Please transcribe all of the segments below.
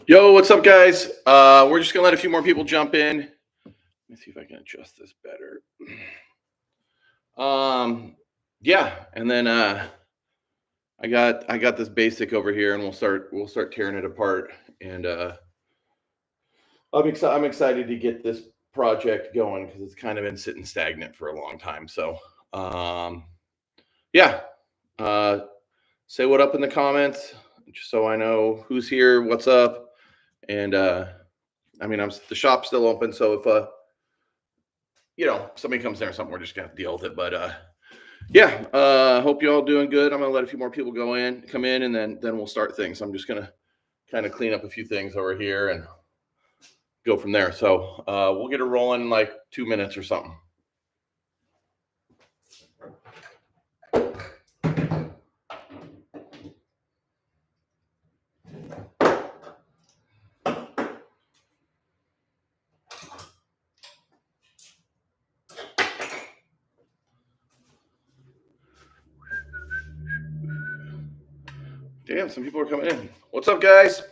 Yo, what's up, guys? We're just gonna let a few more people jump in. Let me see if I can adjust this better. Yeah, and then I got this basic over here, and we'll start tearing it apart. And I'm excited to get this project going because it's kind of been sitting stagnant for a long time. So yeah, say what up in the comments, just so I know who's here, what's up, and I mean, the shop's still open, so if somebody comes there or something, we're just gonna have to deal with it. But yeah, hope you all doing good. I'm gonna let a few more people come in, and then we'll start things. I'm just gonna kind of clean up a few things over here and go from there. So we'll get it rolling in like 2 minutes or something. Damn, some people are coming in. What's up, guys?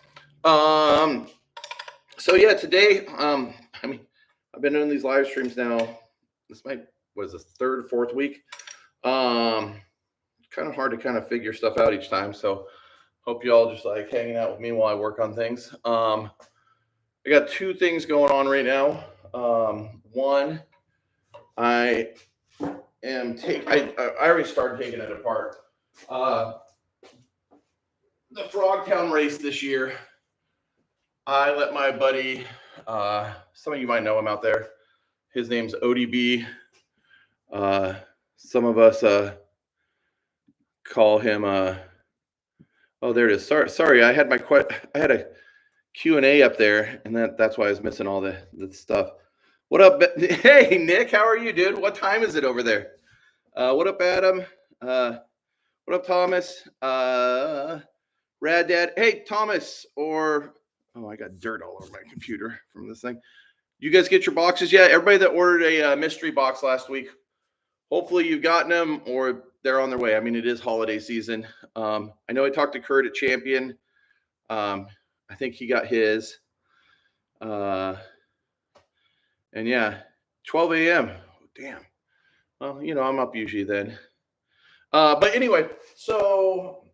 So yeah, today, I mean, I've been doing these live streams now. This was the third or fourth week. Kind of hard to kind of figure stuff out each time. So hope you all just like hanging out with me while I work on things. I got two things going on right now. One, I already started taking it apart. The Frogtown race this year, I let my buddy, some of you might know him out there. His name's ODB. Some of us call him. Oh, there it is. Sorry, I had a Q&A up there, and that's why I was missing all the stuff. What up? Hey, Nick, how are you, dude? What time is it over there? What up, Adam? What up, Thomas? Rad Dad. Hey, Thomas, I got dirt all over my computer from this thing. You guys get your boxes yet? Everybody that ordered a mystery box last week, hopefully you've gotten them or they're on their way. I mean, it is holiday season. I know I talked to Kurt at Champion. I think he got his. And yeah, 12 a.m. Damn. Well, I'm up usually then. But anyway, so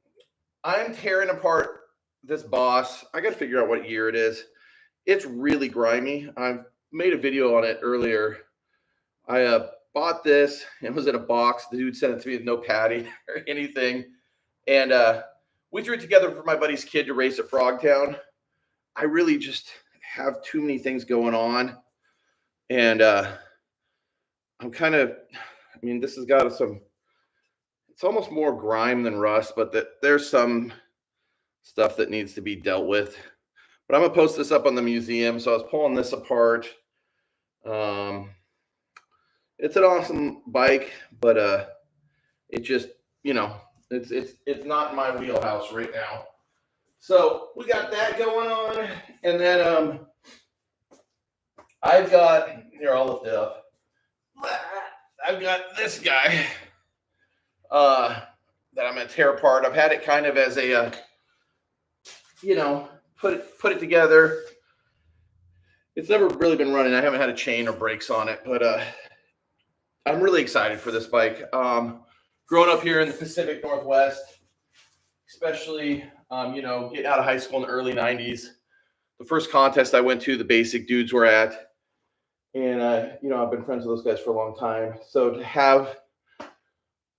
I'm tearing apart this Boss. I got to figure out what year it is. It's really grimy. I've made a video on it earlier. I bought this. It was in a box. The dude sent it to me with no padding or anything. And we threw it together for my buddy's kid to race at Frogtown. I really just have too many things going on. And I'm kind of, this has got it's almost more grime than rust, but there's some stuff that needs to be dealt with. But I'm going to post this up on the museum. So I was pulling this apart. It's an awesome bike, but it just, it's not in my wheelhouse right now. So we got that going on. And then I've got, here, I'll lift it up. I've got this guy that I'm going to tear apart. I've had it kind of as a, put it together. It's never really been running. I haven't had a chain or brakes on it, but I'm really excited for this bike. Growing up here in the Pacific Northwest, especially, getting out of high school in the early 90s, the first contest I went to, the basic dudes were at. And, I've been friends with those guys for a long time. So to have,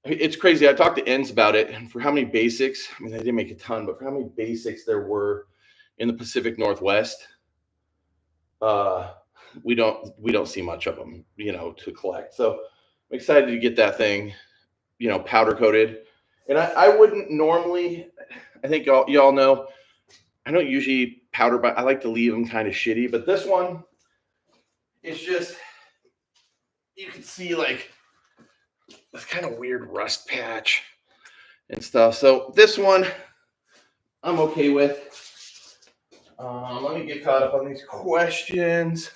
it's crazy. I talked to Enz about it, and for how many basics, I didn't make a ton, but for how many basics there were in the Pacific Northwest, we don't see much of them, to collect. So I'm excited to get that thing, powder coated. And I wouldn't normally, I think y'all know, I don't usually powder, but I like to leave them kind of shitty. But this one, it's just, you can see like this kind of weird rust patch and stuff. So this one, I'm okay with. Let me get caught up on these questions.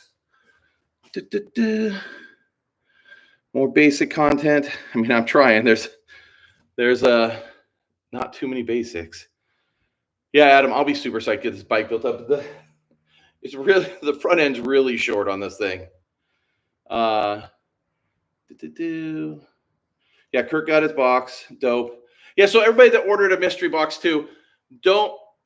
More basic content. I mean, I'm trying. There's not too many basics. Yeah, Adam, I'll be super psyched to get this bike built up. It's really, the front end's really short on this thing. Yeah, Kurt got his box. Dope. Yeah, so everybody that ordered a mystery box too,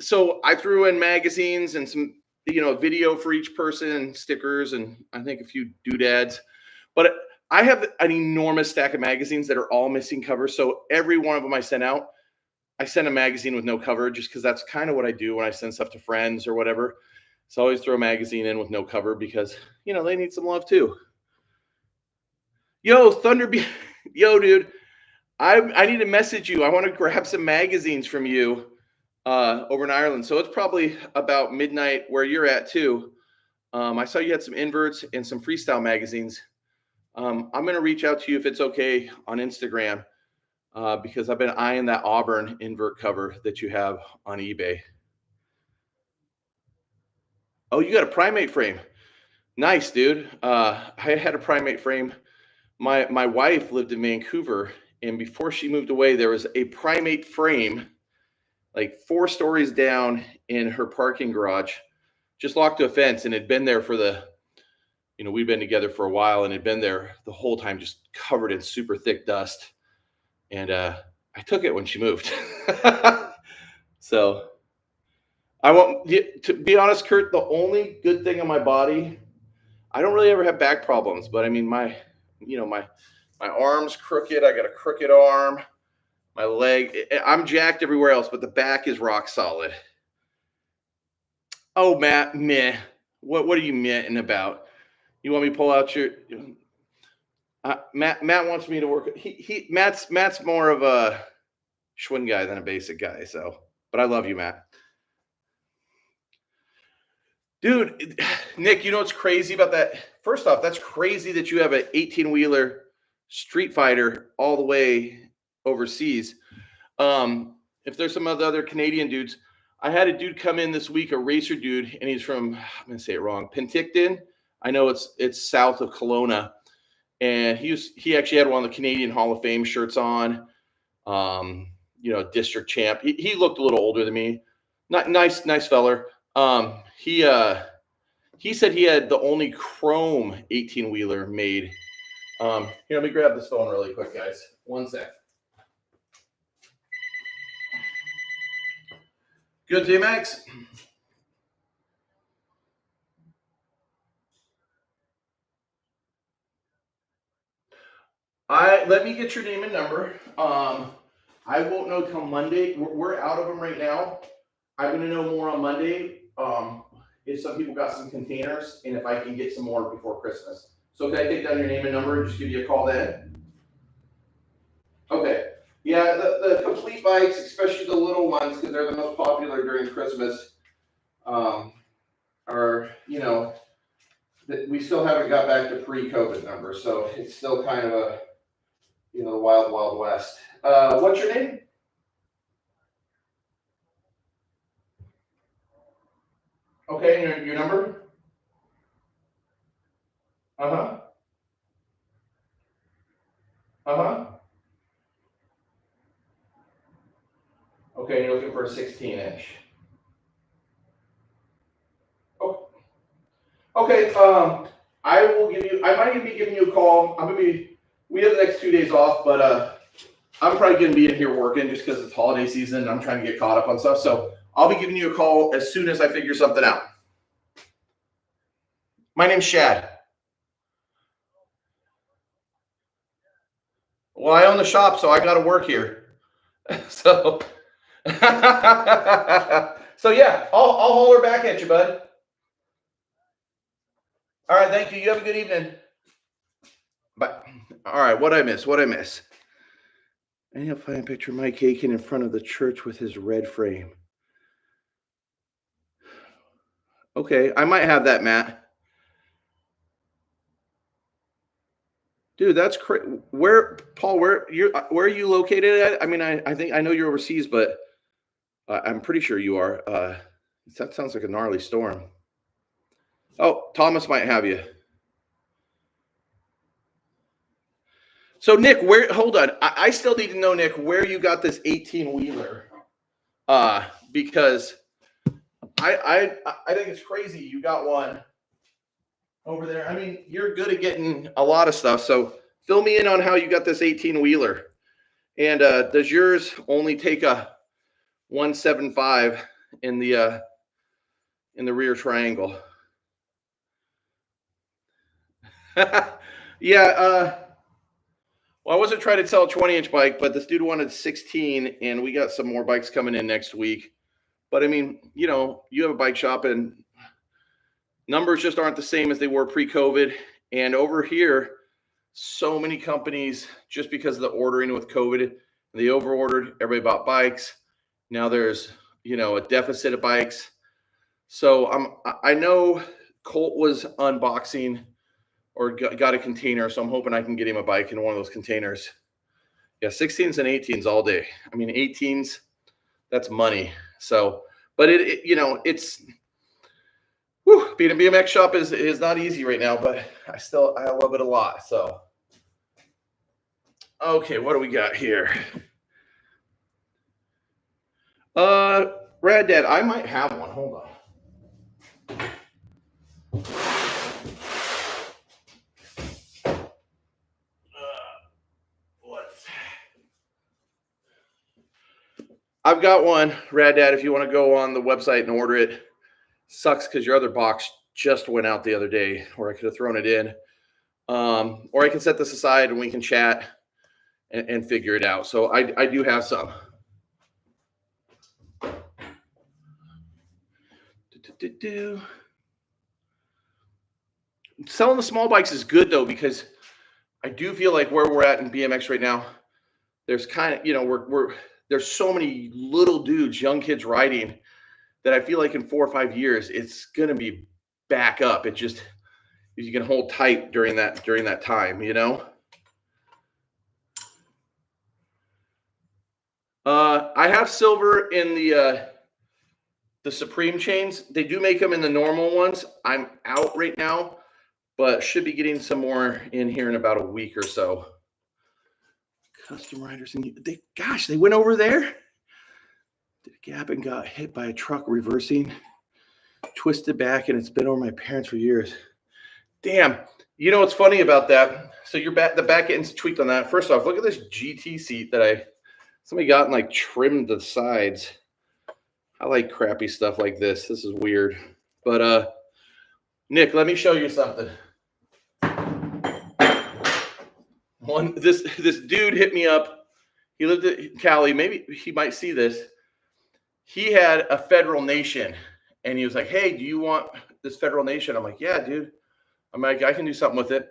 so I threw in magazines and some, video for each person, stickers, and I think a few doodads. But I have an enormous stack of magazines that are all missing covers. So every one of them I sent out, I send a magazine with no cover just because that's kind of what I do when I send stuff to friends or whatever. So I always throw a magazine in with no cover because, they need some love too. Yo, yo, dude, I need to message you. I want to grab some magazines from you over in Ireland. So it's probably about midnight where you're at too. I saw you had some inverts and some freestyle magazines. I'm going to reach out to you if it's okay on Instagram because I've been eyeing that Auburn invert cover that you have on eBay. Oh, you got a primate frame. Nice, dude. I had a primate frame. My wife lived in Vancouver, and before she moved away, there was a primate frame like 4 stories down in her parking garage, just locked to a fence, and had been there for we'd been together for a while and had been there the whole time, just covered in super thick dust. And I took it when she moved. So I won't, to be honest, Kurt, the only good thing on my body, I don't really ever have back problems, but I mean, my arm's crooked. I got a crooked arm. My leg, I'm jacked everywhere else, but the back is rock solid. Oh, Matt, meh. What are you mehing about? You want me to pull out your? Matt wants me to work. Matt's more of a Schwinn guy than a basic guy. So, but I love you, Matt. Dude, Nick, you know what's crazy about that? First off, that's crazy that you have an 18-wheeler Street Fighter all the way overseas. If there's some of the other Canadian dudes, I had a dude come in this week, a racer dude, and he's from, I'm gonna say it wrong, Penticton. I know it's south of Kelowna, and he actually had one of the Canadian Hall of Fame shirts on. District champ. He looked a little older than me. Not nice feller. He said he had the only chrome 18-wheeler made. Here, let me grab this phone really quick, guys. One sec. Good day, Max. Let me get your name and number. I won't know till Monday. We're out of them right now. I'm gonna know more on Monday. If some people got some containers, and if I can get some more before Christmas. So can I take down your name and number and just give you a call then? Okay. Yeah, the complete bikes, especially the little ones, because they're the most popular during Christmas, are, we still haven't got back to pre-COVID numbers, so it's still kind of a, wild, wild west. What's your name? Okay, and your number? Uh-huh. Uh-huh. Okay, and you're looking for a 16-inch. Oh, okay, I might be giving you a call. We have the next 2 days off, but I'm probably going to be in here working just because it's holiday season and I'm trying to get caught up on stuff. So I'll be giving you a call as soon as I figure something out. My name's Shad. Well, I own the shop, so I got to work here. So, so yeah, I'll holler back at you, bud. All right, thank you. You have a good evening. Bye. All right, what I miss? What I miss? And he'll find a picture of Mike Aiken in front of the church with his red frame. Okay, I might have that, Matt. Dude, that's crazy. Where, Paul? Where are you located at? I mean, I think I know you're overseas, but I'm pretty sure you are. That sounds like a gnarly storm. Oh, Thomas might have you. So Nick, where? Hold on. I still need to know, Nick, where you got this 18-wheeler. Because I think it's crazy. You got one over there. I mean, you're good at getting a lot of stuff. So fill me in on how you got this 18-wheeler. And does yours only take a 175 in the rear triangle? Yeah. Well, I wasn't trying to sell a 20-inch bike, but this dude wanted 16, and we got some more bikes coming in next week. But I mean, you have a bike shop, and numbers just aren't the same as they were pre-COVID. And over here, so many companies, just because of the ordering with COVID, they overordered. Everybody bought bikes. Now there's, a deficit of bikes. So I know Colt was unboxing or got a container, so I'm hoping I can get him a bike in one of those containers. Yeah, 16s and 18s all day. I mean, 18s, that's money. So, but it's being a BMX shop is not easy right now, but I love it a lot. So, okay, what do we got here? Rad Dad, I might have one. Hold on. I've got one, Rad Dad, if you want to go on the website and order it. Sucks because your other box just went out the other day, or I could have thrown it in. Or I can set this aside and we can chat and figure it out. So I do have some. Selling the small bikes is good though, because I do feel like where we're at in BMX right now, there's kind of, there's so many little dudes, young kids riding, that I feel like in 4 or 5 years, it's going to be back up. It just, you can hold tight during that time, I have silver in the Supreme chains. They do make them in the normal ones. I'm out right now, but should be getting some more in here in about a week or so. Custom riders, and they went over there. Did a gap and got hit by a truck reversing, twisted back, and it's been over my parents for years. Damn. You know what's funny about that? So the back end's tweaked on that. First off, look at this GT seat that somebody got and trimmed the sides. I like crappy stuff like this. This is weird. But Nick, let me show you something. This dude hit me up. He lived at Cali. Maybe he might see this. He had a Federal Nation, and he was like, "Hey, do you want this Federal Nation?" I'm like, "Yeah, dude." I'm like, "I can do something with it."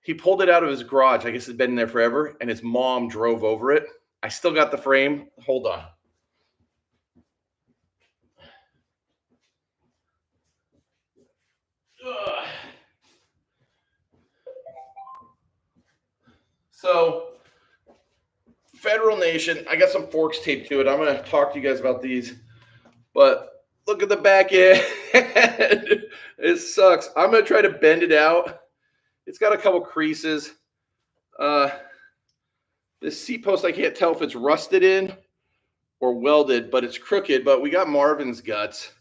He pulled it out of his garage. I guess it's been in there forever, and his mom drove over it. I still got the frame. Hold on. Ugh. So, Federal Nation, I got some forks taped to it. I'm going to talk to you guys about these. But look at the back end. It sucks. I'm going to try to bend it out. It's got a couple creases. This seat post, I can't tell if it's rusted in or welded, but it's crooked. But we got Marvin's guts.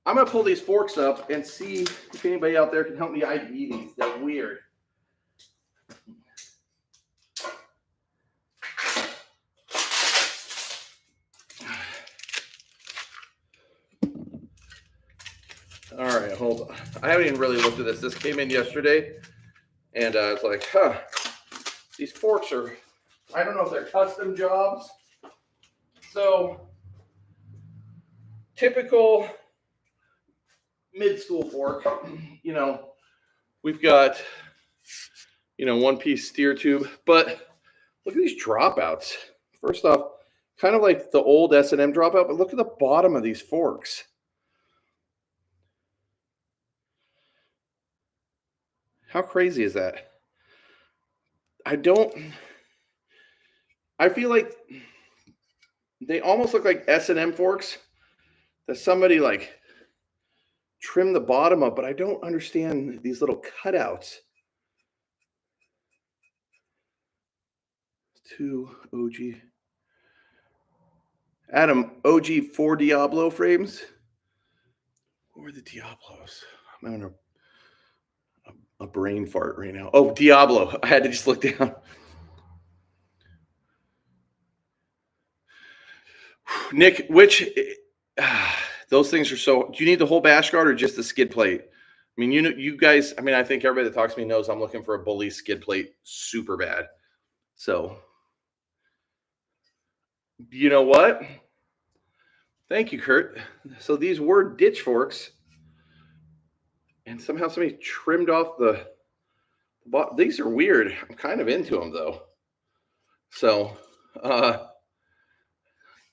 I'm going to pull these forks up and see if anybody out there can help me ID these. They're weird. All right, hold on. I haven't even really looked at this. This came in yesterday, and I was like, these forks are, I don't know if they're custom jobs. So, typical mid-school fork, we've got one piece steer tube. But look at these dropouts. First off, kind of like the old S&M dropout, but look at the bottom of these forks. How crazy is that? I feel like they almost look like S&M forks that somebody like trimmed the bottom of, but I don't understand these little cutouts. Two OG. Adam, OG 4 Diablo frames. Where are the Diablos? I'm having a brain fart right now. Oh, Diablo. I had to just look down. Nick, those things are so. Do you need the whole bash guard or just the skid plate? I mean, you guys. I mean, I think everybody that talks to me knows I'm looking for a bully skid plate super bad. So, you know what? Thank you, Kurt. So these were ditch forks, and somehow somebody trimmed off the. These are weird. I'm kind of into them though. So,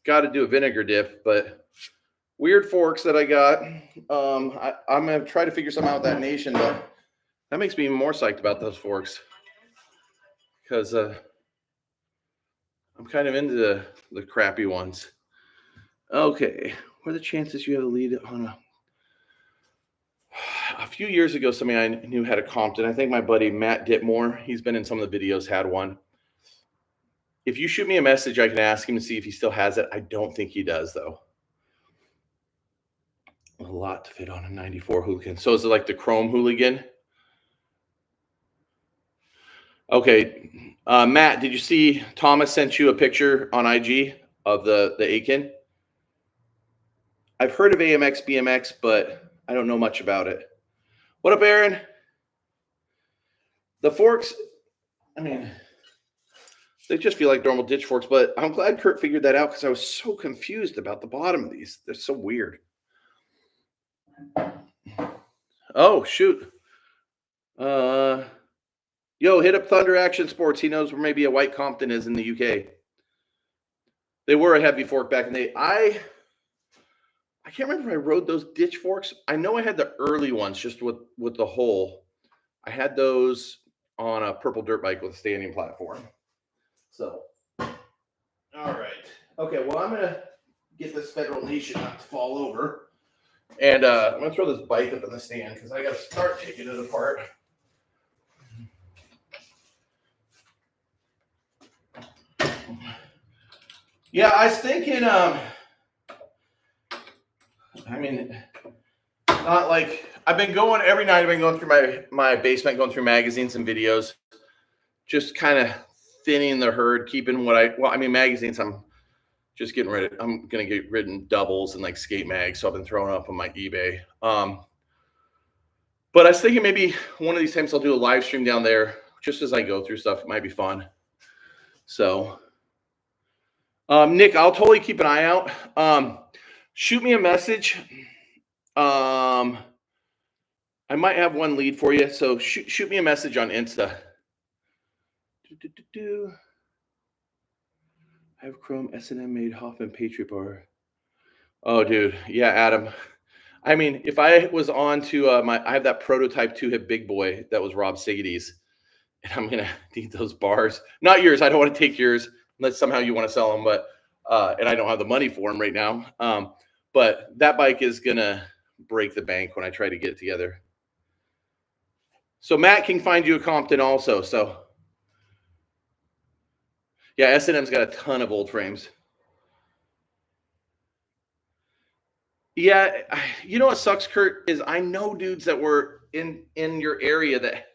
got to do a vinegar dip, but weird forks that I got. I'm gonna try to figure something out with that nation, but that makes me even more psyched about those forks because I'm kind of into the crappy ones. Okay, what are the chances you have a lead on a few years ago? Somebody I knew had a Compton. I think my buddy Matt Ditmore, he's been in some of the videos, had one. If you shoot me a message, I can ask him to see if he still has it. I don't think he does, though. A lot to fit on a 94 Hooligan. So is it like the chrome Hooligan? Okay. Matt, did you see Thomas sent you a picture on IG of the Aiken? I've heard of AMX BMX, but I don't know much about it. What up, Aaron? The forks, I mean, they just feel like normal ditch forks, but I'm glad Kurt figured that out because I was so confused about the bottom of these. They're so weird. Oh, shoot. Yo, hit up Thunder Action Sports. He knows where maybe a White Compton is in the UK. They were a heavy fork back in the day. I can't remember if I rode those ditch forks. I know I had the early ones just with the hole. I had those on a purple dirt bike with a standing platform. So, all right. Okay, well, I'm going to get this Federal Nation not to fall over. And I'm going to throw this bike up in the stand because I got to start taking it apart. Yeah, I was thinking, I mean, not like I've been going every night. I've been going through my basement, going through magazines and videos, just kind of thinning the herd, keeping magazines. I'm just getting rid of. I'm gonna get rid of doubles and like skate mags. So I've been throwing up on my eBay. But I was thinking maybe one of these times I'll do a live stream down there just as I go through stuff. It might be fun. So, Nick, I'll totally keep an eye out. Shoot me a message. I might have one lead for you. So shoot me a message on Insta. I have Chrome S&M made Hoffman Patriot bar. Oh, dude. Yeah, Adam. I mean, if I was on to I have that prototype 2-hip big boy that was Rob Sigady's, and I'm going to need those bars. Not yours. I don't want to take yours unless somehow you want to sell them, but and I don't have the money for them right now. But that bike is going to break the bank when I try to get it together. So Matt can find you a Compton also. So yeah, S&M's got a ton of old frames. Yeah, you know what sucks, Kurt, is I know dudes that were in your area that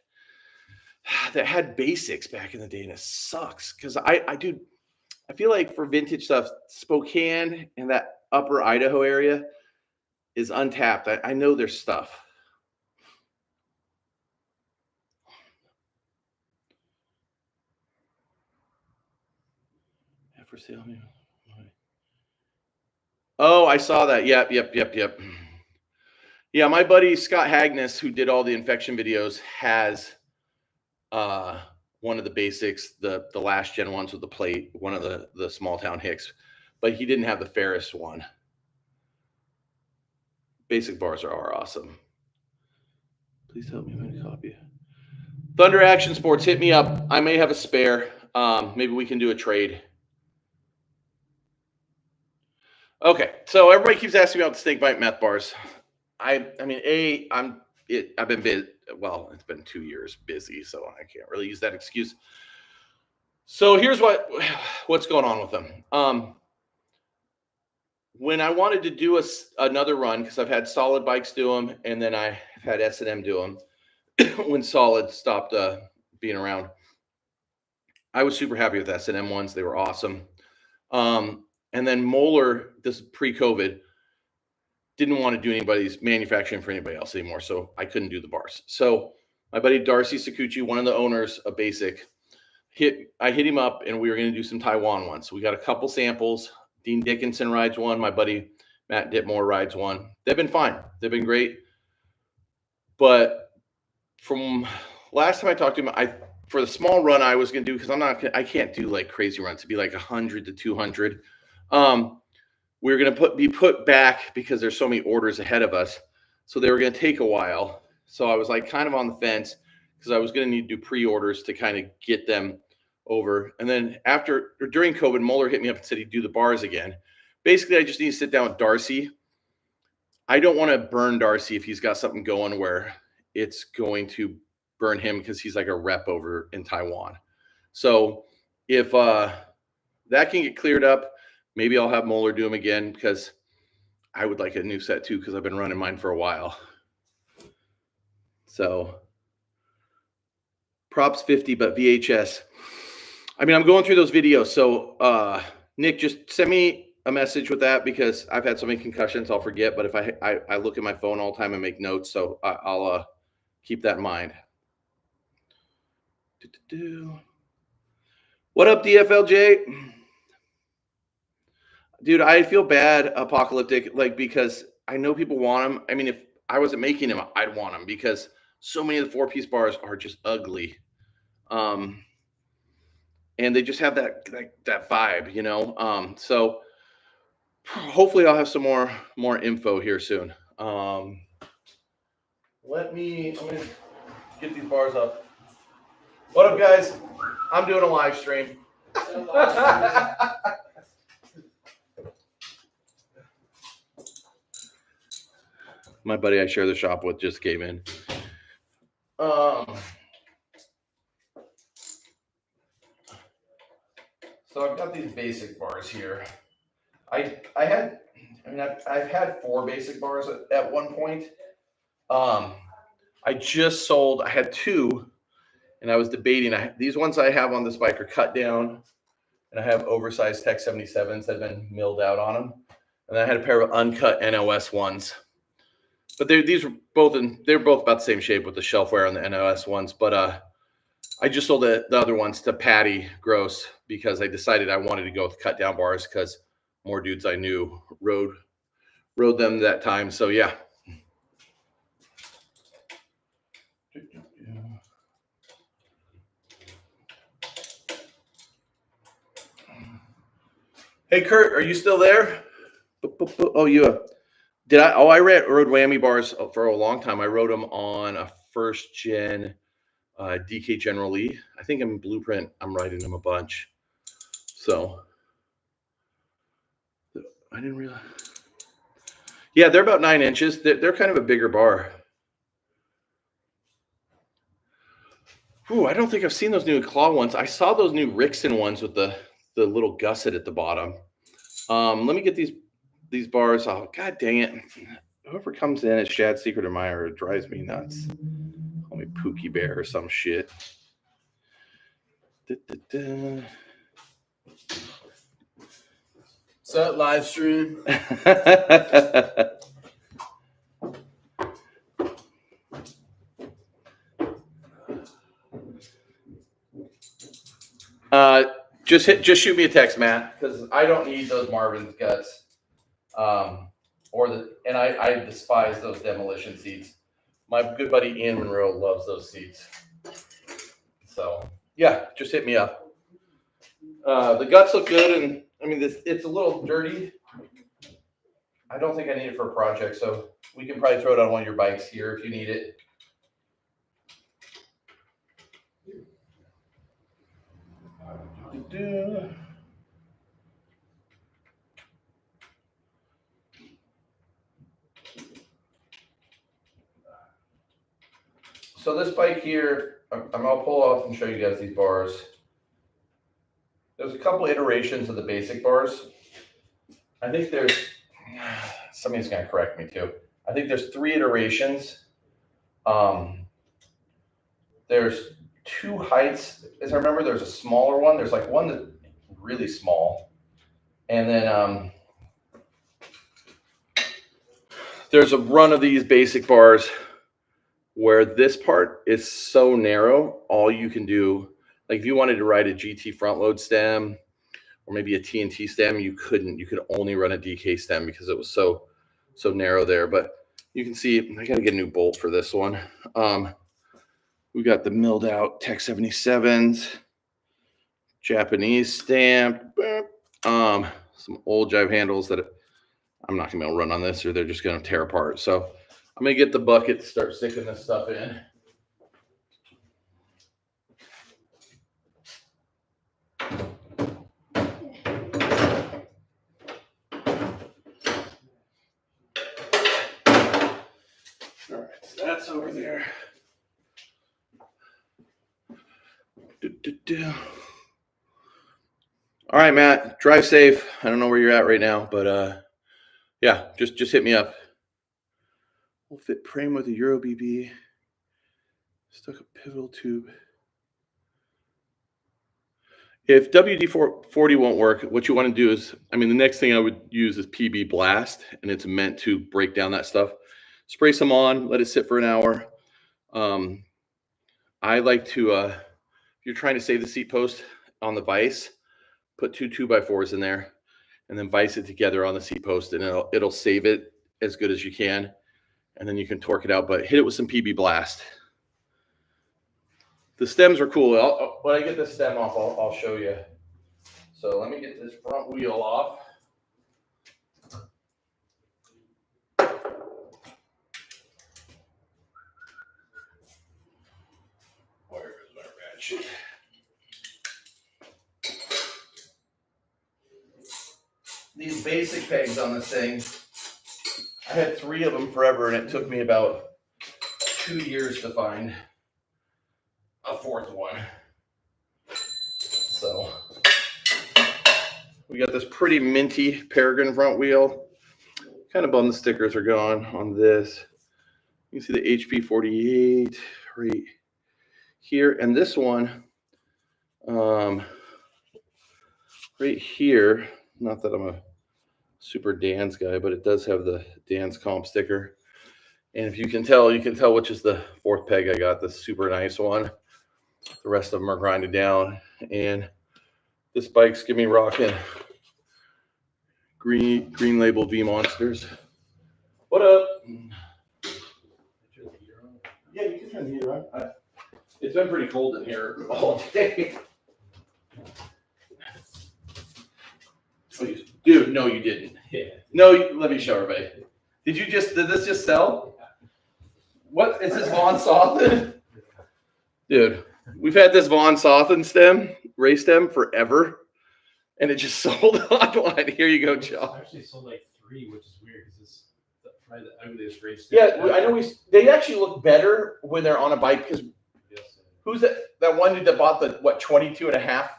had basics back in the day, and it sucks because I feel like for vintage stuff, Spokane and that upper Idaho area is untapped. I know there's stuff. Yeah, for sale. Oh, I saw that. Yep. Yeah, my buddy Scott Hagness, who did all the infection videos, has one of the basics, the last gen ones with the plate, one of the small town Hicks, but he didn't have the Ferris one. Basic bars are awesome. Please help me find a copy. Thunder Action Sports, hit me up. I may have a spare. Maybe we can do a trade. Okay, so everybody keeps asking me about the Snakebite meth bars. I mean, I've been busy. Well, it's been 2 years busy, so I can't really use that excuse. So here's what's going on with them. When I wanted to do another run, because I've had Solid Bikes do them, and then I've had S&M do them, when Solid stopped being around, I was super happy with S&M ones. They were awesome. And then Moeller, this is pre-COVID, didn't want to do anybody's manufacturing for anybody else anymore, so I couldn't do the bars. So my buddy Darcy Sakuchi, one of the owners of Basic, I hit him up, and we were going to do some Taiwan ones. So we got a couple samples. Dean Dickinson rides one. My buddy Matt Ditmore rides one. They've been fine. They've been great. But from last time I talked to him, for the small run I was going to do, because I can't do like crazy runs. It'd be like 100 to 200. We were going to be put back because there's so many orders ahead of us. So they were going to take a while. So I was like kind of on the fence, because I was going to need to do pre-orders to kind of get them over. And then during COVID, Moeller hit me up and said he'd do the bars again. Basically, I just need to sit down with Darcy. I don't want to burn Darcy if he's got something going where it's going to burn him, because he's like a rep over in Taiwan. So if that can get cleared up, maybe I'll have Moeller do them again, because I would like a new set too, because I've been running mine for a while. So props 50, but VHS. I mean, I'm going through those videos. So Nick, just send me a message with that, because I've had so many concussions, I'll forget. But if I look at my phone all the time and make notes, so I'll keep that in mind. What up, DFLJ? Dude, I feel bad, Apocalyptic, like, because I know people want them. I mean, if I wasn't making them, I'd want them, because so many of the 4-piece bars are just ugly. And they just have that vibe, you know? So hopefully I'll have some more info here soon. I'm going to get these bars up. What up, guys? I'm doing a live stream. My buddy I share the shop with just came in. So I've got these basic bars here. I've had 4 basic bars at one point. I had 2, and I was debating. These ones I have on this bike are cut down, and I have oversized Tech 77s that have been milled out on them. And I had a pair of uncut NOS ones. But they're both about the same shape with the shelfware on the NOS ones. But I just sold the other ones to Patty Gross, because I decided I wanted to go with cut down bars, because more dudes I knew rode them that time. So yeah. Hey Kurt, are you still there? Oh, you did I? Oh, I rode whammy bars for a long time. I rode them on a first gen DK General Lee. I think in Blueprint, I'm riding them a bunch. So I didn't realize. Yeah, they're about 9 inches. They're kind of a bigger bar. Ooh, I don't think I've seen those new claw ones. I saw those new Rixson ones with the little gusset at the bottom. Let me get these bars. Oh, God dang it. Whoever comes in as Shad Secret Admirer drives me nuts. Call me Pookie Bear or some shit. Set live stream. Just shoot me a text, Matt, because I don't need those Marvin's guts. And I despise those demolition seats. My good buddy Ian Monroe loves those seats. So yeah, just hit me up. The guts look good, and I mean it's a little dirty. I don't think I need it for a project, so we can probably throw it on one of your bikes here if you need it. So this bike here, I'll pull off and show you guys these bars. There's a couple iterations of the basic bars. I think there's, somebody's gonna correct me too. I think there's 3 iterations. There's 2 heights. As I remember, there's a smaller one. There's like one that's really small. And then there's a run of these basic bars where this part is so narrow, all you can do, like if you wanted to ride a GT front load stem or maybe a TNT stem, you couldn't. You could only run a DK stem because it was so narrow there. But you can see, I got to get a new bolt for this one. We got the milled out Tech 77s, Japanese stamp, some old jive handles that I'm not gonna be able to run on this, or they're just gonna tear apart. So I'm gonna get the bucket to start sticking this stuff in. All right, so that's over there. All right, Matt, drive safe. I don't know where you're at right now, but yeah, just hit me up. We'll fit frame with a Euro BB. Stuck a pivotal tube. If WD-40 won't work, what you want to do is, I mean, the next thing I would use is PB Blast, and it's meant to break down that stuff. Spray some on, let it sit for an hour. I like to, if you're trying to save the seat post on the vise, put 2 2x4s in there and then vise it together on the seat post, and it'll save it as good as you can. And then you can torque it out, but hit it with some PB Blast. The stems are cool. When I get this stem off, I'll show you. So let me get this front wheel off. Where is my ratchet? These basic pegs on this thing, I had 3 of them forever, and it took me about 2 years to find a 4th one. So we got this pretty minty Peregrine front wheel. Kind of bummed the stickers are gone on this. You can see the HP 48 right here, and this one right here. Not that I'm a super Dan's guy, but it does have the Dan's comp sticker. And if you can tell which is the 4th peg I got, the super nice one. The rest of them are grinded down. And this bike's gonna be rocking green label V Monsters. What up? Yeah, you can turn the heater on. It's been pretty cold in here all day. Dude, no, you didn't. Yeah. No, let me show everybody. Did this just sell? What is this Von Sothen? Dude, we've had this Von Sothen stem, race stem, forever, and it just sold online. Here you go, Joe. I actually sold like 3, which is weird because it's probably the ugliest race stem. Yeah, I know they actually look better when they're on a bike, because who's that one dude that bought the 22 and a half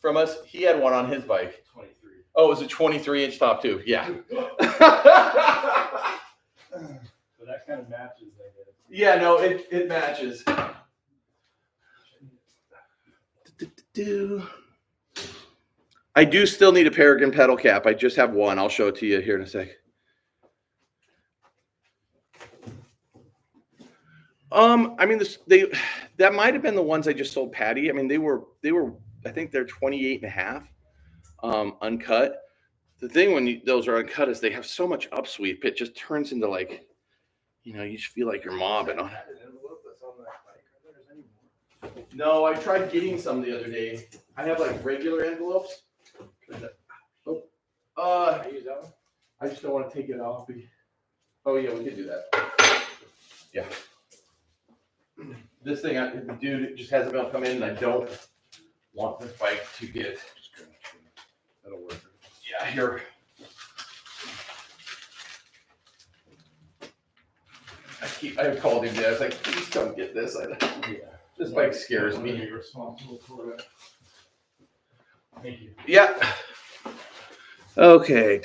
from us? He had one on his bike. 23. Oh, it was a 23-inch top too. Yeah. So that kind of matches, I guess. Yeah, no, it matches. I do still need a Peregrine pedal cap. I just have one. I'll show it to you here in a sec. I mean, that might have been the ones I just sold Patty. I mean, they were. I think they're 28 and a half, uncut. The thing when those are uncut is they have so much upsweep, it just turns into like, you just feel like you're mobbing on it. No, I tried getting some the other day. I have like regular envelopes. Oh, I use that one. I just don't want to take it off. Oh yeah, we can do that. Yeah. This thing, dude, it just hasn't been come in, and I don't want this bike to get. That'll work. Yeah, here. I called him. I was like, please come get this. This bike scares me. Be responsible for it. Thank you. Yeah. Okay.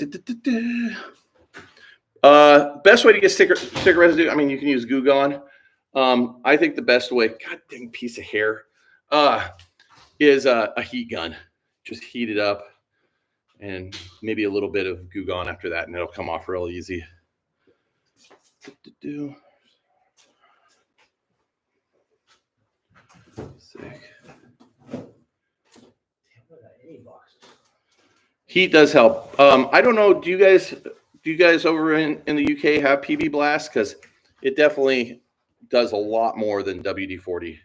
Best way to get sticker residue. I mean, you can use Goo Gone. I think the best way. God dang piece of hair. Is a heat gun. Just heat it up, and maybe a little bit of Goo Gone after that, and it'll come off real easy. Sick. Heat does help. I don't know. Do you guys over in the UK have PB Blast? Because it definitely does a lot more than WD-40.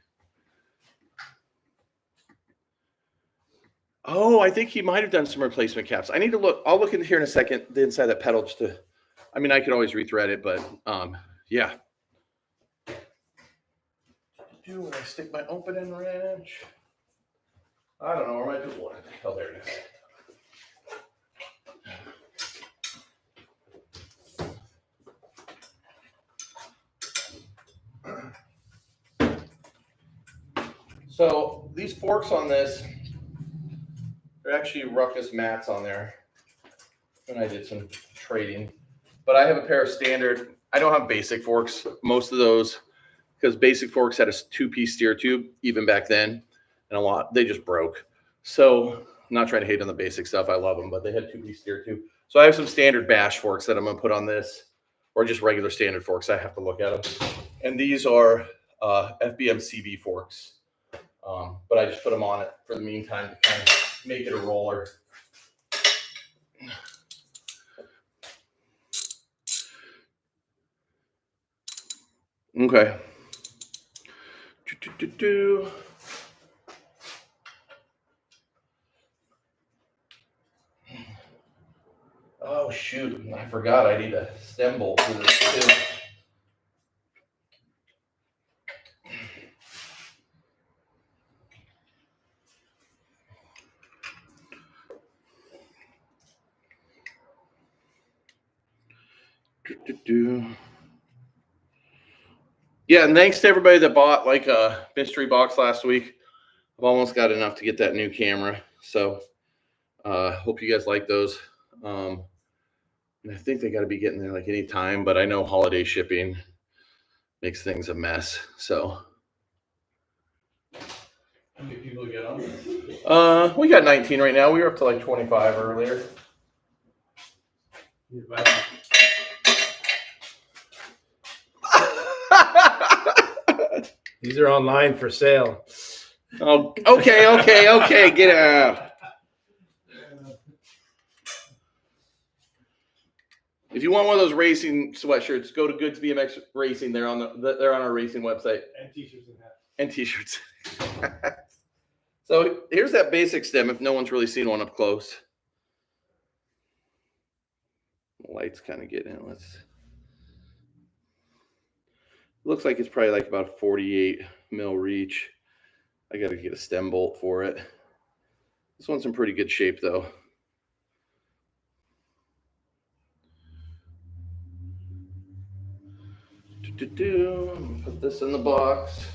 Oh, I think he might have done some replacement caps. I need to look. I'll look in here in a second. The inside that pedal just to. I mean, I could always rethread it, but yeah. When I stick my opening wrench, I don't know where my tool went. Oh, there it is. So these forks on this, they're actually Ruckus mats on there. And I did some trading, but I have a pair of standard. I don't have basic forks. Most of those, because basic forks had a 2-piece steer tube even back then, and they just broke. So I'm not trying to hate on the basic stuff. I love them, but they had 2-piece steer tube. So I have some standard bash forks that I'm gonna put on this, or just regular standard forks. I have to look at them. And these are FBM CB forks. But I just put them on it for the meantime to kind of make it a roller. Okay. Oh shoot, I forgot I need a stem bolt for this too. Yeah, and thanks to everybody that bought like a mystery box last week. I've almost got enough to get that new camera. So hope you guys like those. And I think they got to be getting there like any time, but I know holiday shipping makes things a mess. So how many people get on? We got 19 right now. We were up to like 25 earlier. These are online for sale. Oh, okay. Get out. If you want one of those racing sweatshirts, go to Goods BMX Racing. They're on our racing website. And t-shirts and hats. And t-shirts. So here's that basic stem if no one's really seen one up close. The lights kind of get in. Looks like it's probably like about 48 mil reach. I got to get a stem bolt for it. This one's in pretty good shape though. Put this in the box.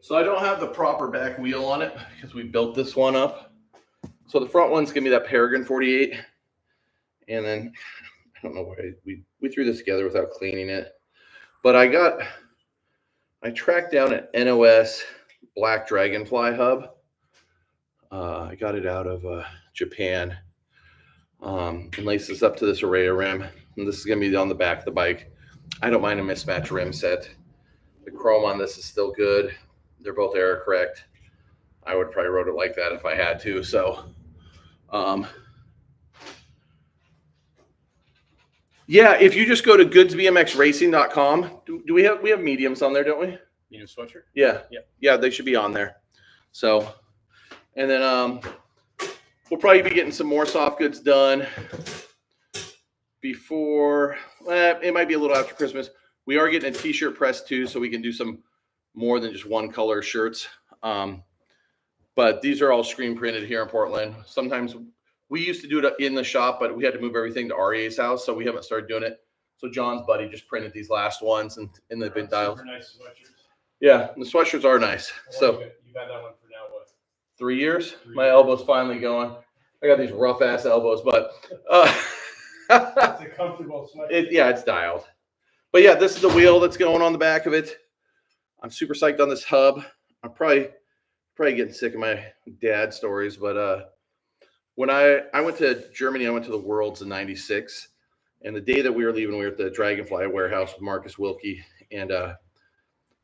So I don't have the proper back wheel on it because we built this one up. So the front one's gonna be that Peregrine 48. And then I don't know why we threw this together without cleaning it. But I tracked down an NOS Black Dragonfly hub. I got it out of Japan. And laced this up to this Araya rim. And this is gonna be on the back of the bike. I don't mind a mismatch rim set. The chrome on this is still good. They're both error correct. I would probably wrote it like that if I had to. So, yeah, if you just go to goodsbmxracing.com, do we have mediums on there, don't we? Medium sweatshirt? Yeah. Yep. Yeah, they should be on there. So, and then we'll probably be getting some more soft goods done before, it might be a little after Christmas. We are getting a t-shirt press too, so we can do some more than just one color shirts. But these are all screen printed here in Portland. Sometimes we used to do it in the shop, but we had to move everything to REA's house, so we haven't started doing it. So John's buddy just printed these last ones, and they've been dialed. Super nice sweatshirts. Yeah, the sweatshirts are nice. So you've had that one for now what? 3 years. My elbow's finally going. I got these rough ass elbows, but it's a comfortable sweatshirt. Yeah, it's dialed. But yeah, this is the wheel that's going on the back of it. I'm super psyched on this hub. I'm probably getting sick of my dad stories, but when I went to Germany, I went to the Worlds in '96, and the day that we were leaving, we were at the Dragonfly warehouse with Marcus Wilkie, and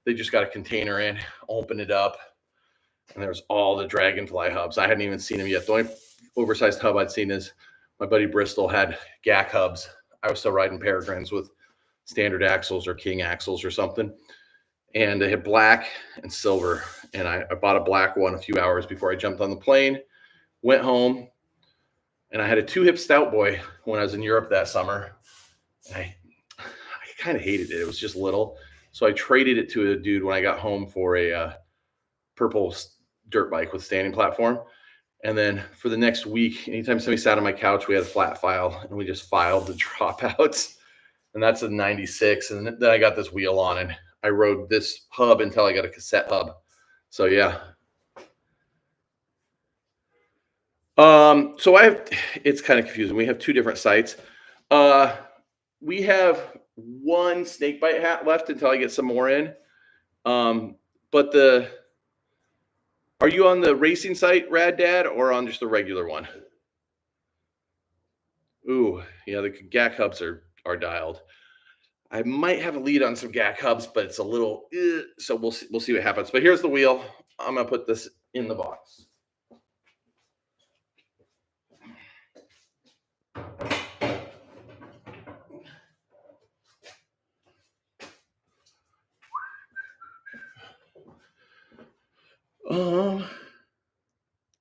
they just got a container in, opened it up, and there's all the Dragonfly hubs. I hadn't even seen them yet. The only oversized hub I'd seen is my buddy Bristol had GAC hubs. I was still riding Peregrines with standard axles or King axles or something. And they had black and silver. And I bought a black one a few hours before I jumped on the plane, went home, and I had a 2-hip stout boy when I was in Europe that summer. And I kind of hated it. It was just little. So I traded it to a dude when I got home for a purple dirt bike with standing platform. And then for the next week, anytime somebody sat on my couch, we had a flat file, and we just filed the dropouts. And that's a '96. And then I got this wheel on, and I rode this hub until I got a cassette hub. So yeah. So it's kind of confusing. We have 2 different sites. We have one Snakebite hat left until I get some more in. But are you on the racing site, Rad Dad, or on just the regular one? Ooh, yeah, the GAC hubs are dialed. I might have a lead on some GAC hubs, but it's a little, so we'll see what happens. But here's the wheel. I'm gonna put this in the box.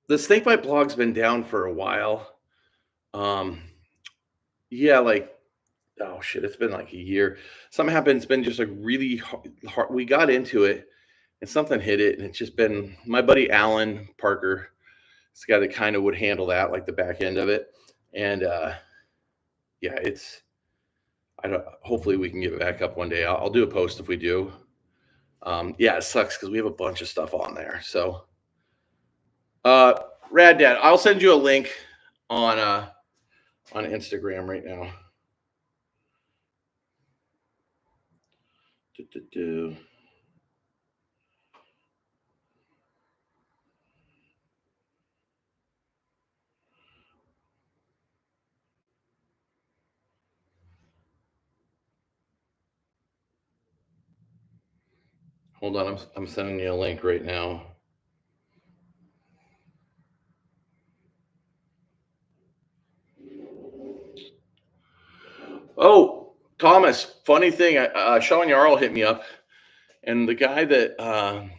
The Snakebite blog's been down for a while. Yeah, like, oh shit, it's been like a year. Something happened. It's been just like really hard. We got into it and something hit it, and it's just been my buddy Alan Parker. It's the guy that kind of would handle that, like the back end of it. And yeah, hopefully we can get it back up one day. I'll do a post if we do. Yeah, it sucks because we have a bunch of stuff on there. So Rad Dad, I'll send you a link on Instagram right now. Hold on, I'm sending you a link right now. Oh, Thomas, funny thing, Sean Yarl hit me up, and the guy that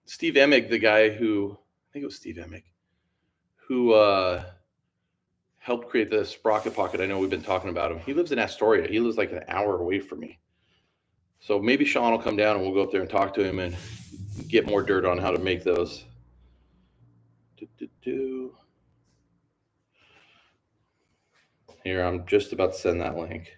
Steve Emig, the guy who I think it was Steve Emig, who helped create the Sprocket Pocket. I know we've been talking about him. He lives in Astoria. He lives like an hour away from me. So maybe Sean will come down and we'll go up there and talk to him and get more dirt on how to make those. Here, I'm just about to send that link.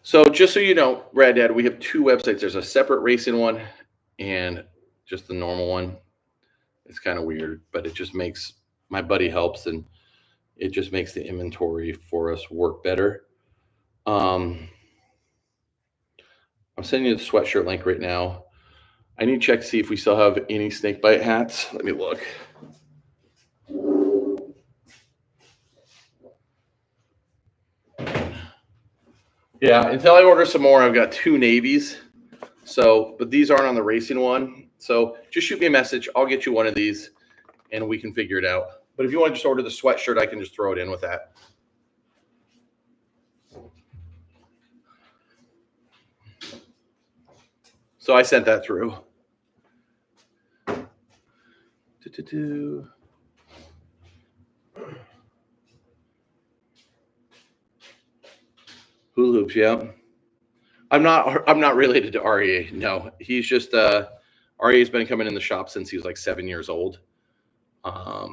So just so you know, Rad Dad, we have 2 websites. There's a separate racing one and just the normal one. It's kind of weird, but it just makes my buddy helps, and it just makes the inventory for us work better. I'm sending you the sweatshirt link right now. I need to check to see if we still have any Snakebite hats. Let me look. Yeah, until I order some more, I've got 2 navies. So, but these aren't on the racing one. So just shoot me a message. I'll get you one of these and we can figure it out. But if you want to just order the sweatshirt, I can just throw it in with that. So I sent that through. Hula hoops, yeah. I'm not related to REA. No, he's just REA's been coming in the shop since he was like 7 years old. Yeah,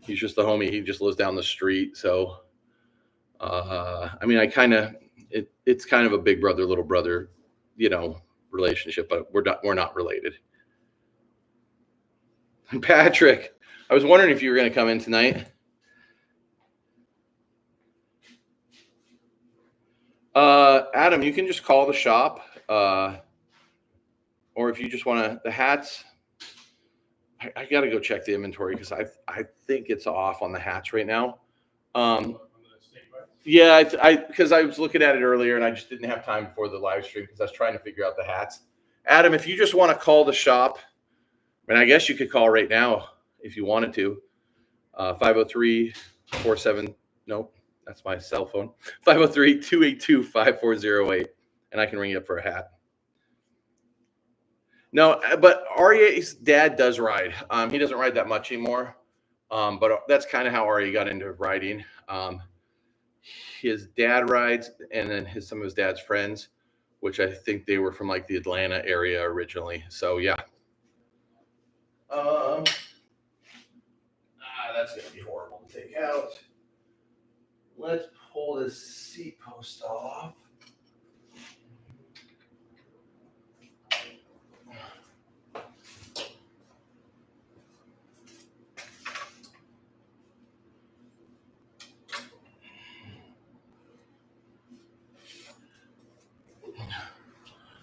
he's just the homie. He just lives down the street. So, I mean, it's kind of a big brother, little brother, relationship, but we're not related. Patrick, I was wondering if you were going to come in tonight. Adam, you can just call the shop, or if you just want the hats. I got to go check the inventory because I think it's off on the hats right now. Yeah, because I was looking at it earlier and I just didn't have time before the live stream because I was trying to figure out the hats. Adam, if you just want to call the shop, I guess you could call right now if you wanted to. 503-47. Nope, that's my cell phone. 503-282-5408, and I can ring you up for a hat. No, but REA's dad does ride. He doesn't ride that much anymore, but that's kind of how REA got into riding. His dad rides, and then some of his dad's friends, which I think they were from like the Atlanta area originally. So yeah. That's gonna be horrible to take out. Let's pull this seat post off.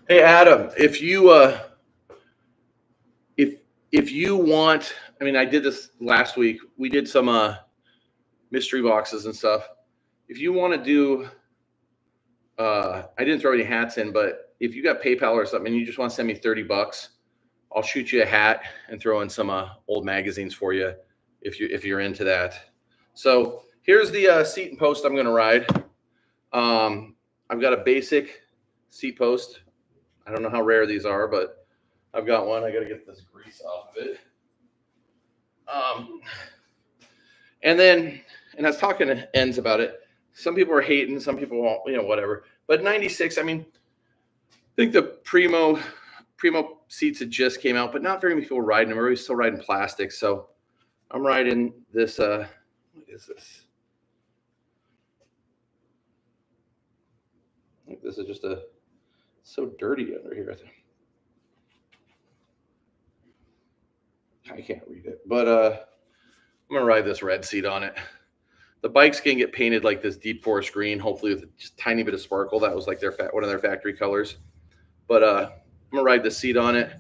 Hey Adam, if you want, I did this last week. We did some mystery boxes and stuff. If you want to do, I didn't throw any hats in, but if you got PayPal or something and you just want to send me $30, I'll shoot you a hat and throw in some old magazines for you if you're into that. So here's the seat and post I'm going to ride. I've got a basic seat post. I don't know how rare these are, but I've got one. I got to get this grease off of it. And I was talking to Enz about it. Some people are hating, some people won't, whatever. But 96, I think the Primo seats had just came out, but not very many people riding them. Everybody's still riding plastic. So I'm riding this. What is this? I think this is just so dirty under here. I can't read it, but I'm gonna ride this red seat on it. The bike's gonna get painted like this deep forest green, hopefully with just a tiny bit of sparkle. That was like one of their factory colors. But I'm gonna ride the seat on it.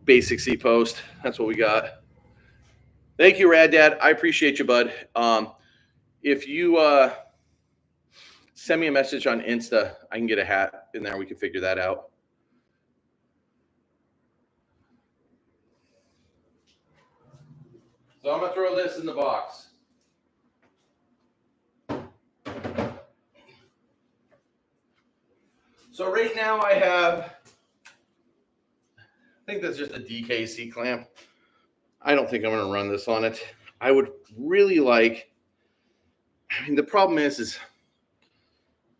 Basic seat post. That's what we got. Thank you, Rad Dad. I appreciate you, bud. If you send me a message on Insta, I can get a hat in there. We can figure that out. So I'm gonna throw this in the box. So right now I think that's just a DK seat clamp. I don't think I'm gonna run this on it. I would really like, the problem is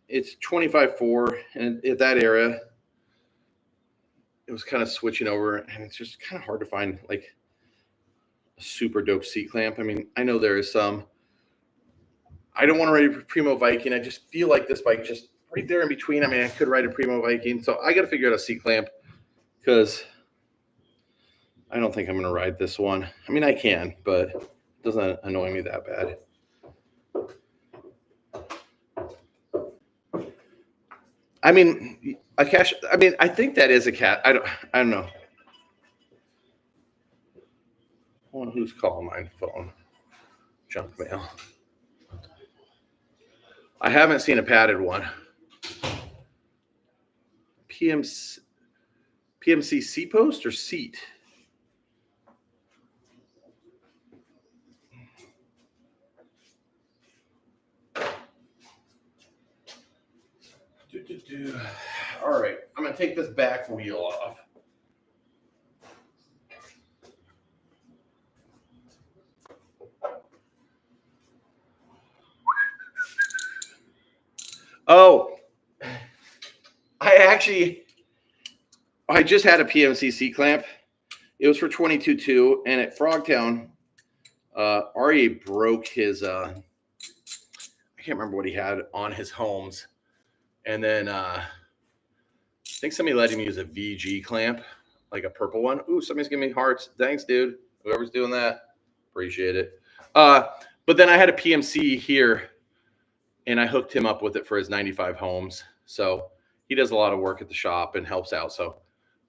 it's 25.4, and at that era, it was kind of switching over, and it's just kind of hard to find like a super dope seat clamp. I know there is some. I don't want to ride a Primo Viking. I just feel like this bike just right there in between. I could ride a Primo Viking, so I got to figure out a seat clamp because I don't think I'm going to ride this one. I can, but it doesn't annoy me that bad. I mean, a cash. I mean, I think that is a cat. I don't know. Hold on, who's calling my phone? Junk mail. I haven't seen a padded one. PMC C post or seat? All right, I'm gonna take this back wheel off. Oh, I just had a PMCC clamp. It was for 22.2, and at Frogtown, RA broke his. I can't remember what he had on his homes, and then I think somebody let him use a VG clamp, like a purple one. Ooh, somebody's giving me hearts. Thanks, dude. Whoever's doing that, appreciate it. But then I had a PMC here, and I hooked him up with it for his 95 homes. So he does a lot of work at the shop and helps out. So,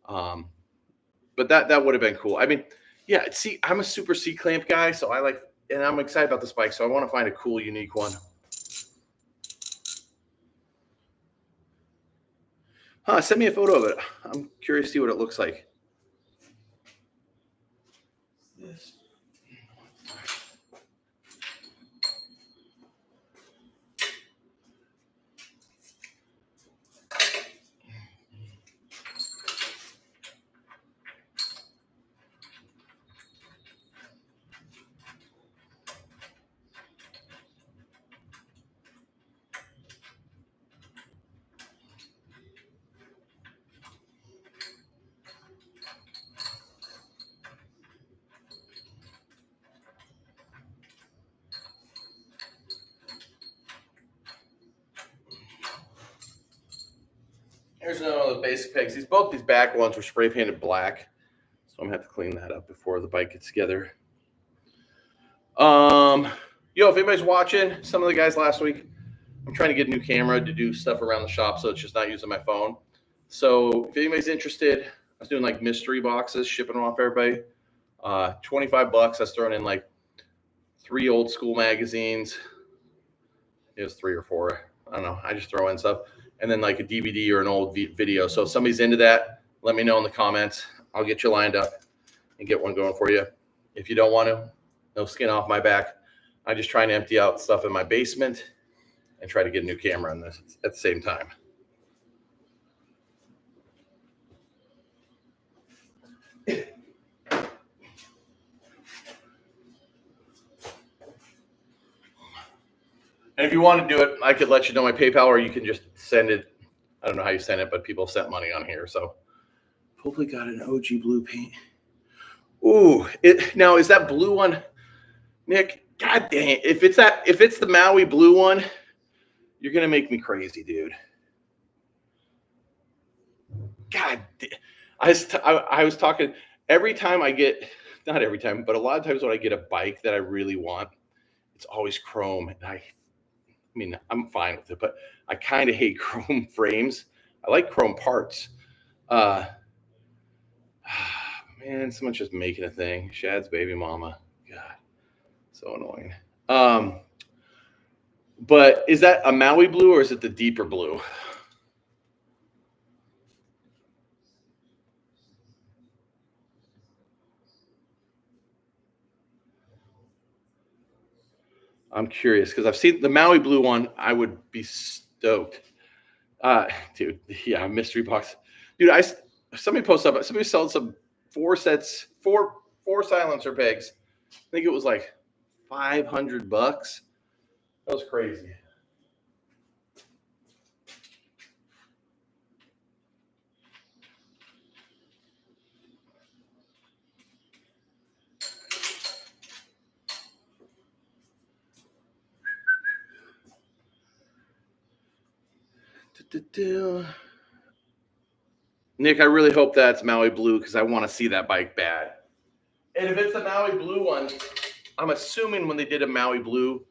but that would have been cool. I mean, yeah. See, I'm a super C clamp guy, so I like, and I'm excited about this bike. So I want to find a cool, unique one. Send me a photo of it. I'm curious to see what it looks like. This. Here's another one of the basic pegs. Both these back ones were spray painted black, so I'm gonna have to clean that up before the bike gets together. If anybody's watching, some of the guys last week, I'm trying to get a new camera to do stuff around the shop, so it's just not using my phone. So if anybody's interested, I was doing like mystery boxes, shipping them off everybody. $25. I was throwing in like 3 old school magazines. It was 3 or 4. I don't know. I just throw in stuff. And then like a DVD or an old video. So if somebody's into that, let me know in the comments. I'll get you lined up and get one going for you. If you don't want to, no skin off my back. I'm just trying to empty out stuff in my basement and try to get a new camera on this at the same time. And if you want to do it, I could let you know my PayPal, or you can just send it. I don't know how you send it, but people sent money on here. So hopefully got an OG blue paint. Ooh, now is that blue one, Nick? God dang it. If it's the Maui blue one, you're going to make me crazy, dude. God, I was talking every time I get, not every time, but a lot of times when I get a bike that I really want, it's always chrome. And I mean, I'm fine with it, but I kind of hate chrome frames. I like chrome parts. Man, someone's just making a thing. Shad's baby mama. God, so annoying. But is that a Maui blue or is it the deeper blue? I'm curious because I've seen the Maui blue one. I would be stoked. Dude, yeah, mystery box. Dude, somebody posted up. Somebody sold some 4 silencer pegs. I think it was like $500. That was crazy. Nick, I really hope that's Maui blue because I want to see that bike bad. And if it's the Maui blue one, I'm assuming when they did a Maui blue,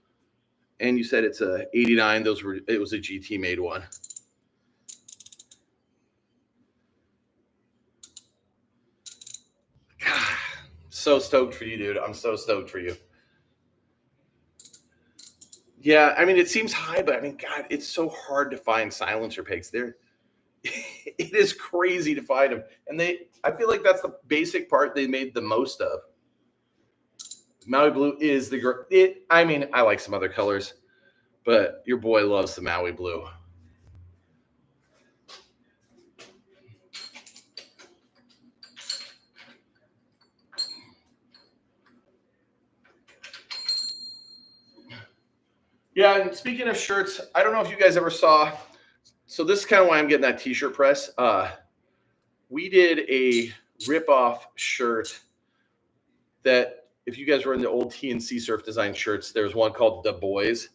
and you said it's a '89, it was a GT made one. So stoked for you, dude. I'm so stoked for you. Yeah, I mean, it seems high, but I mean, God, it's so hard to find silencer pigs. It is crazy to find them. And I feel like that's the basic part they made the most of. Maui blue is I mean, I like some other colors, but your boy loves the Maui blue. Yeah, and speaking of shirts, I don't know if you guys ever saw. So this is kind of why I'm getting that t-shirt press. We did a rip-off shirt that, if you guys were in the old TNC Surf Design shirts, there was one called The Boys.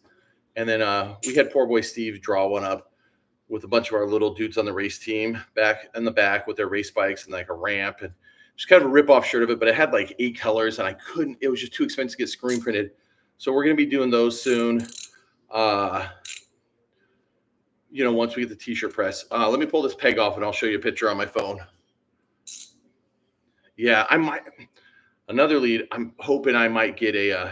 And then we had poor boy Steve draw one up with a bunch of our little dudes on the race team back in the back with their race bikes and like a ramp. And just kind of a rip-off shirt of it, but it had like 8 colors and it was just too expensive to get screen printed. So we're going to be doing those soon. Once we get the t-shirt press. Let me pull this peg off and I'll show you a picture on my phone. Yeah, I might. Another lead, I'm hoping I might get a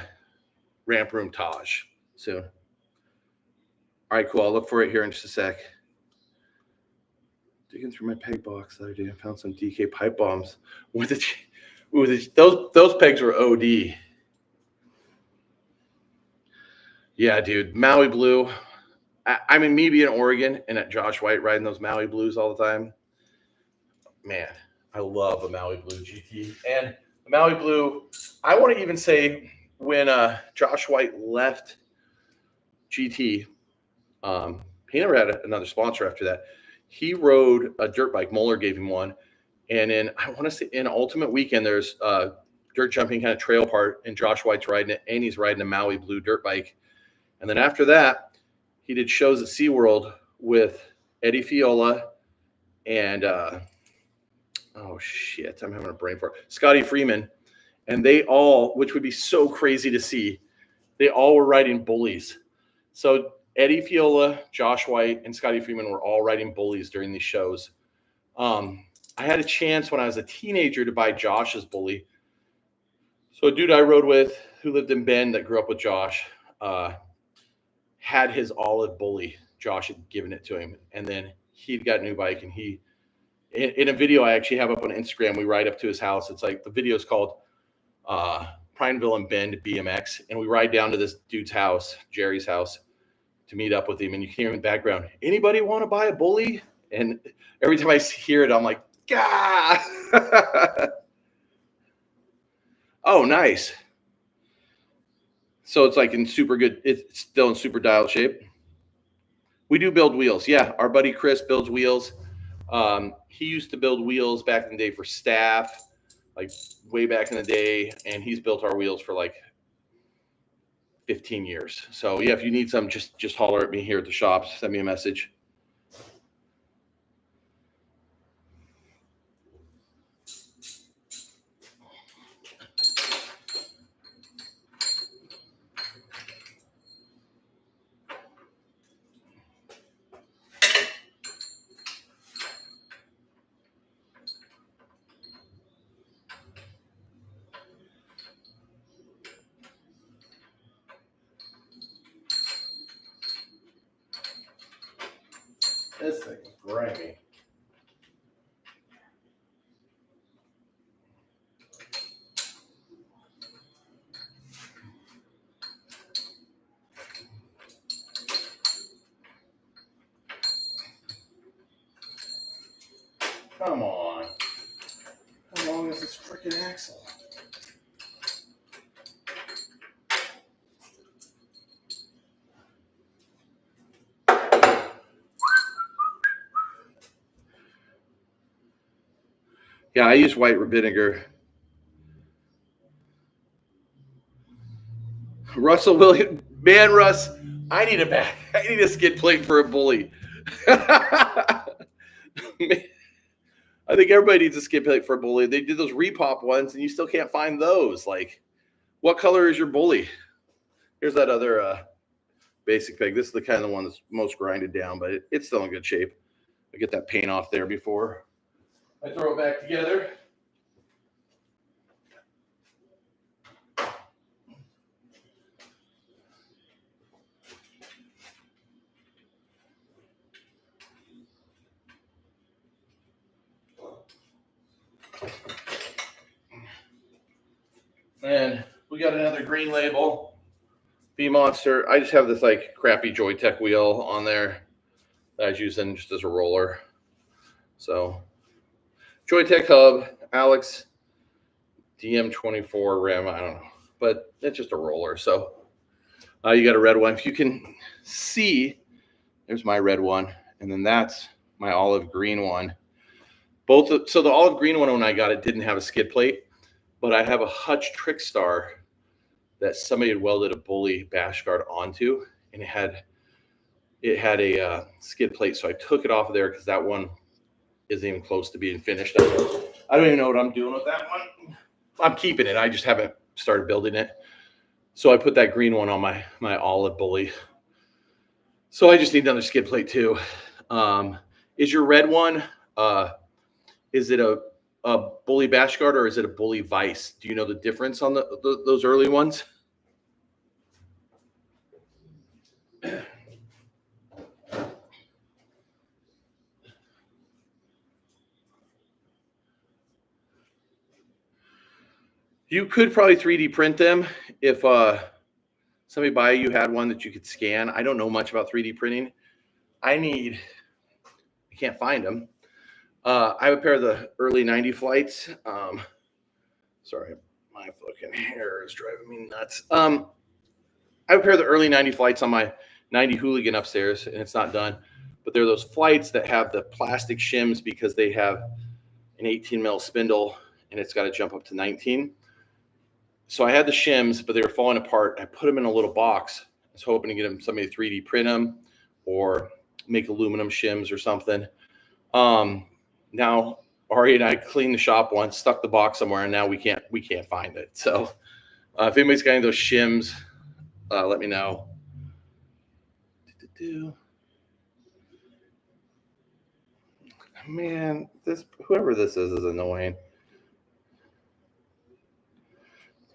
ramp room Taj soon. All right, cool. I'll look for it here in just a sec. Digging through my peg box the other day, I found some DK pipe bombs. Those pegs were OD. Yeah, dude. Maui blue. I mean, me being in Oregon and at Josh White riding those Maui blues all the time. Man, I love a Maui blue GT. And the Maui blue, I want to even say when Josh White left GT, he never had another sponsor after that. He rode a dirt bike. Moeller gave him one. And I want to say in Ultimate Weekend, there's a dirt jumping kind of trail part, and Josh White's riding it, and he's riding a Maui blue dirt bike. And then after that, he did shows at SeaWorld with Eddie Fiola and oh shit, I'm having a brain fart. Scotty Freeman. And they all, which would be so crazy to see, they all were riding bullies. So Eddie Fiola, Josh White, and Scotty Freeman were all riding bullies during these shows. I had a chance when I was a teenager to buy Josh's bully. So a dude I rode with who lived in Bend that grew up with Josh had his olive bully. Josh had given it to him. And then he'd got a new bike, and in a video I actually have up on Instagram, we ride up to his house. It's like the video is called Prineville and Bend BMX. And we ride down to this dude's house, Jerry's house, to meet up with him. And you can hear him in the background, anybody want to buy a bully? And every time I hear it, I'm like, Gah! Oh, nice. So it's like in super good, it's still in super dialed shape. We do build wheels. Yeah, our buddy Chris builds wheels. He used to build wheels back in the day for staff, like way back in the day, and he's built our wheels for like 15 years. So yeah, if you need some, just holler at me here at the shop. Send me a message. This thing is grimy. Come on. How long is this freaking axle? Yeah, I use white vinegar. Russell Williams, man, Russ, I need a skid plate for a bully. I think everybody needs a skid plate for a bully. They did those repop ones, and you still can't find those. Like, what color is your bully? Here's that other basic peg. This is the kind of one that's most grinded down, but it's still in good shape. I get that paint off there before I throw it back together. And we got another green label, V-Monster. I just have this like crappy Joytech wheel on there that I was using just as a roller. So Joytech hub, Alex DM24 rim, I don't know, but it's just a roller. So you got a red one. If you can see, there's my red one, and then that's my olive green one. So the olive green one, when I got it, didn't have a skid plate, but I have a Hutch Trickstar that somebody had welded a bully bash guard onto, and it had a skid plate. So I took it off of there because that one isn't even close to being finished. I don't even know what I'm doing with that one. I'm keeping it. I just haven't started building it. So I put that green one on my olive bully. So I just need another skid plate too. Is your red one, is it a bully bash guard or is it a bully vise? Do you know the difference on those early ones? You could probably 3D print them if somebody you had one that you could scan. I don't know much about 3D printing. I can't find them. I have a pair of the early 90 flights. Sorry, my fucking hair is driving me nuts. I have a pair of the early 90 flights on my 90 Hooligan upstairs, and it's not done. But they're those flights that have the plastic shims because they have an 18 mil spindle, and it's got to jump up to 19. So I had the shims, but they were falling apart. I put them in a little box. I was hoping to get them somebody to 3D print them or make aluminum shims or something. Now Ari and I cleaned the shop once, stuck the box somewhere, and now we can't find it. So if anybody's got any of those shims, let me know. Man, whoever this is annoying.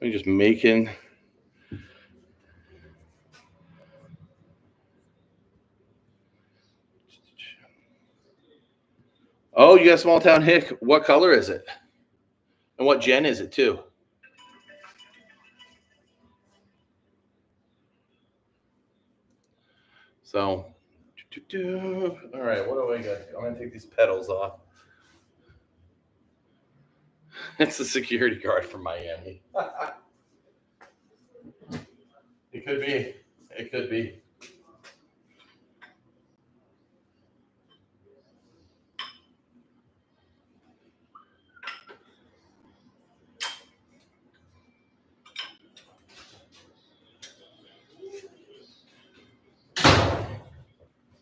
I'm just making. Oh, you got Small Town Hick. What color is it? And what gen is it too? So, all right, what do I got? I'm gonna take these pedals off. It's a security guard from Miami. It could be. It could be.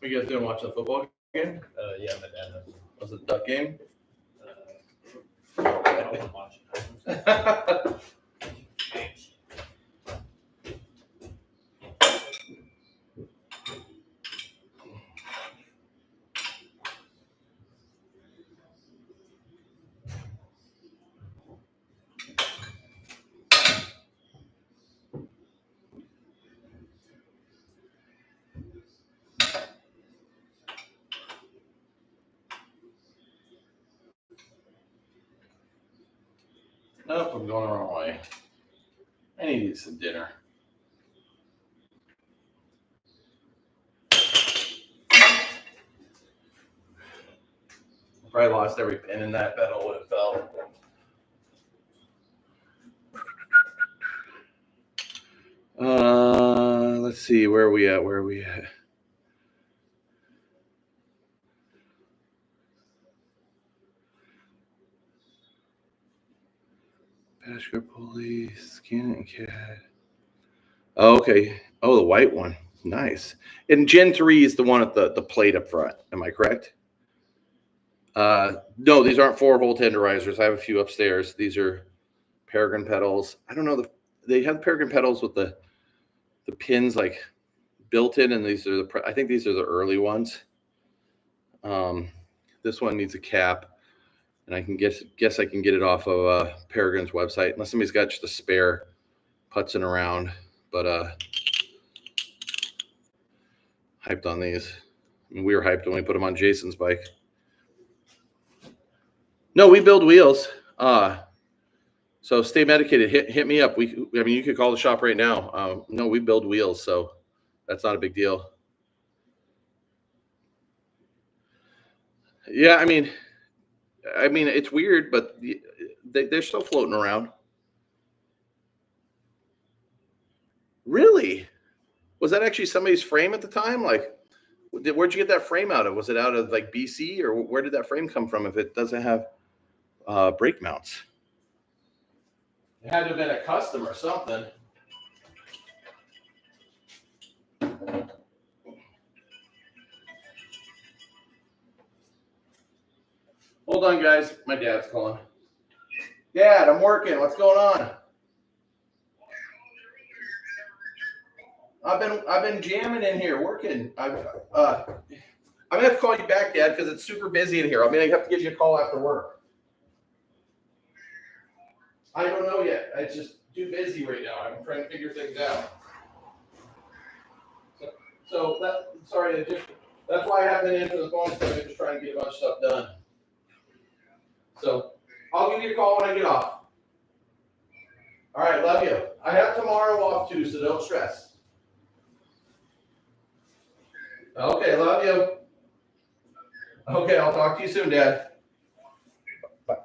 What you guys doing? Watching the football game? Yeah, my dad. Was it a duck game? I was watching. Nope, I'm going the wrong way. I need to eat some dinner. Probably lost every pin in that pedal when it fell. Let's see, where are we at? Bashgar pulley, scan and cat. Oh, okay. Oh, the white one. Nice. And Gen 3 is the one with the plate up front. Am I correct? No, these aren't 4-hole tenderizers. I have a few upstairs. These are Peregrine pedals. I don't know. They have Peregrine pedals with the pins like built in, and I think these are the early ones. This one needs a cap, and I can guess I can get it off of Peregrine's website, unless somebody's got just a spare putzing around. But hyped on these. I mean, we were hyped when we put them on Jason's bike. No, we build wheels. So stay medicated. Hit me up. I mean, you could call the shop right now. No, we build wheels, so that's not a big deal. Yeah, I mean, it's weird, but they're still floating around. Really? Was that actually somebody's frame at the time? Like, where'd you get that frame out of? Was it out of like BC, or where did that frame come from if it doesn't have brake mounts? It had to have been a custom or something. Hold on, guys. My dad's calling. Dad, I'm working. What's going on? I've been jamming in here, working. I'm gonna have to call you back, Dad, because it's super busy in here. I have to give you a call after work. I don't know yet. It's just too busy right now. I'm trying to figure things out. Sorry. That's why I haven't answered the phone. So I'm just trying to get a bunch of stuff done. So I'll give you a call when I get off. All right, love you. I have tomorrow off too, so don't stress. Okay, love you. Okay, I'll talk to you soon, Dad. Bye.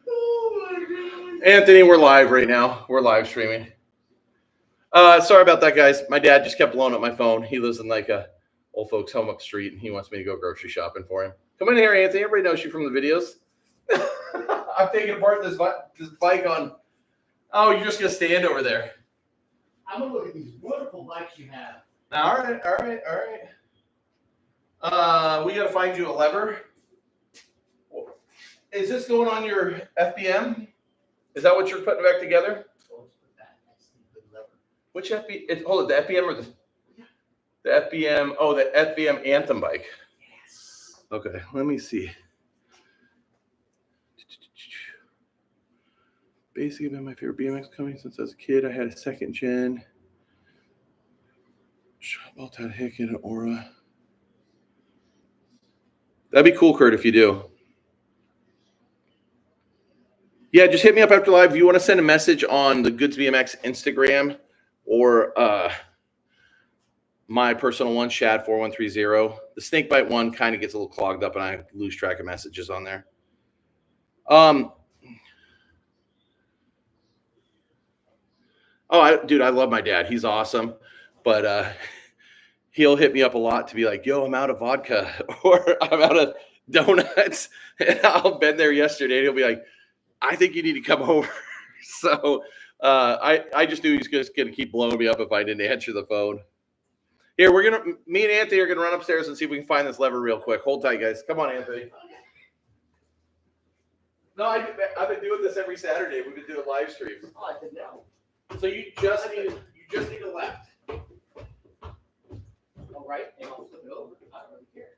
Oh my God. Anthony, we're live right now. We're live streaming. Sorry about that, guys. My dad just kept blowing up my phone. He lives in like a old folks home up the street, and he wants me to go grocery shopping for him. Come in here, Anthony. Everybody knows you from the videos. I'm taking apart this bike on. Oh, you're just gonna stand over there. I'm gonna look at these wonderful bikes you have. All right. We gotta find you a lever. Is this going on your FBM? Is that what you're putting back together? Which FBM? Hold it, the FBM or the FBM? Oh, the FBM Anthem bike. Yes. Okay, let me see. Basically been my favorite BMX company since I was a kid. I had a second gen. Both had Hick and an Aura. That'd be cool, Kurt, if you do. Yeah, just hit me up after live. If you want to send a message on the Goods BMX Instagram or my personal one, Shad4130. The Snakebite one kind of gets a little clogged up and I lose track of messages on there. Dude, I love my dad. He's awesome. But he'll hit me up a lot to be like, yo, I'm out of vodka or I'm out of donuts. And I've been there yesterday. And he'll be like, I think you need to come over. So I just knew he was just going to keep blowing me up if I didn't answer the phone. Here, me and Anthony are going to run upstairs and see if we can find this lever real quick. Hold tight, guys. Come on, Anthony. No, I've been doing this every Saturday. We've been doing live streams. Oh, I didn't know. So you just need a left. All right, and I'll flip it over. I don't really care.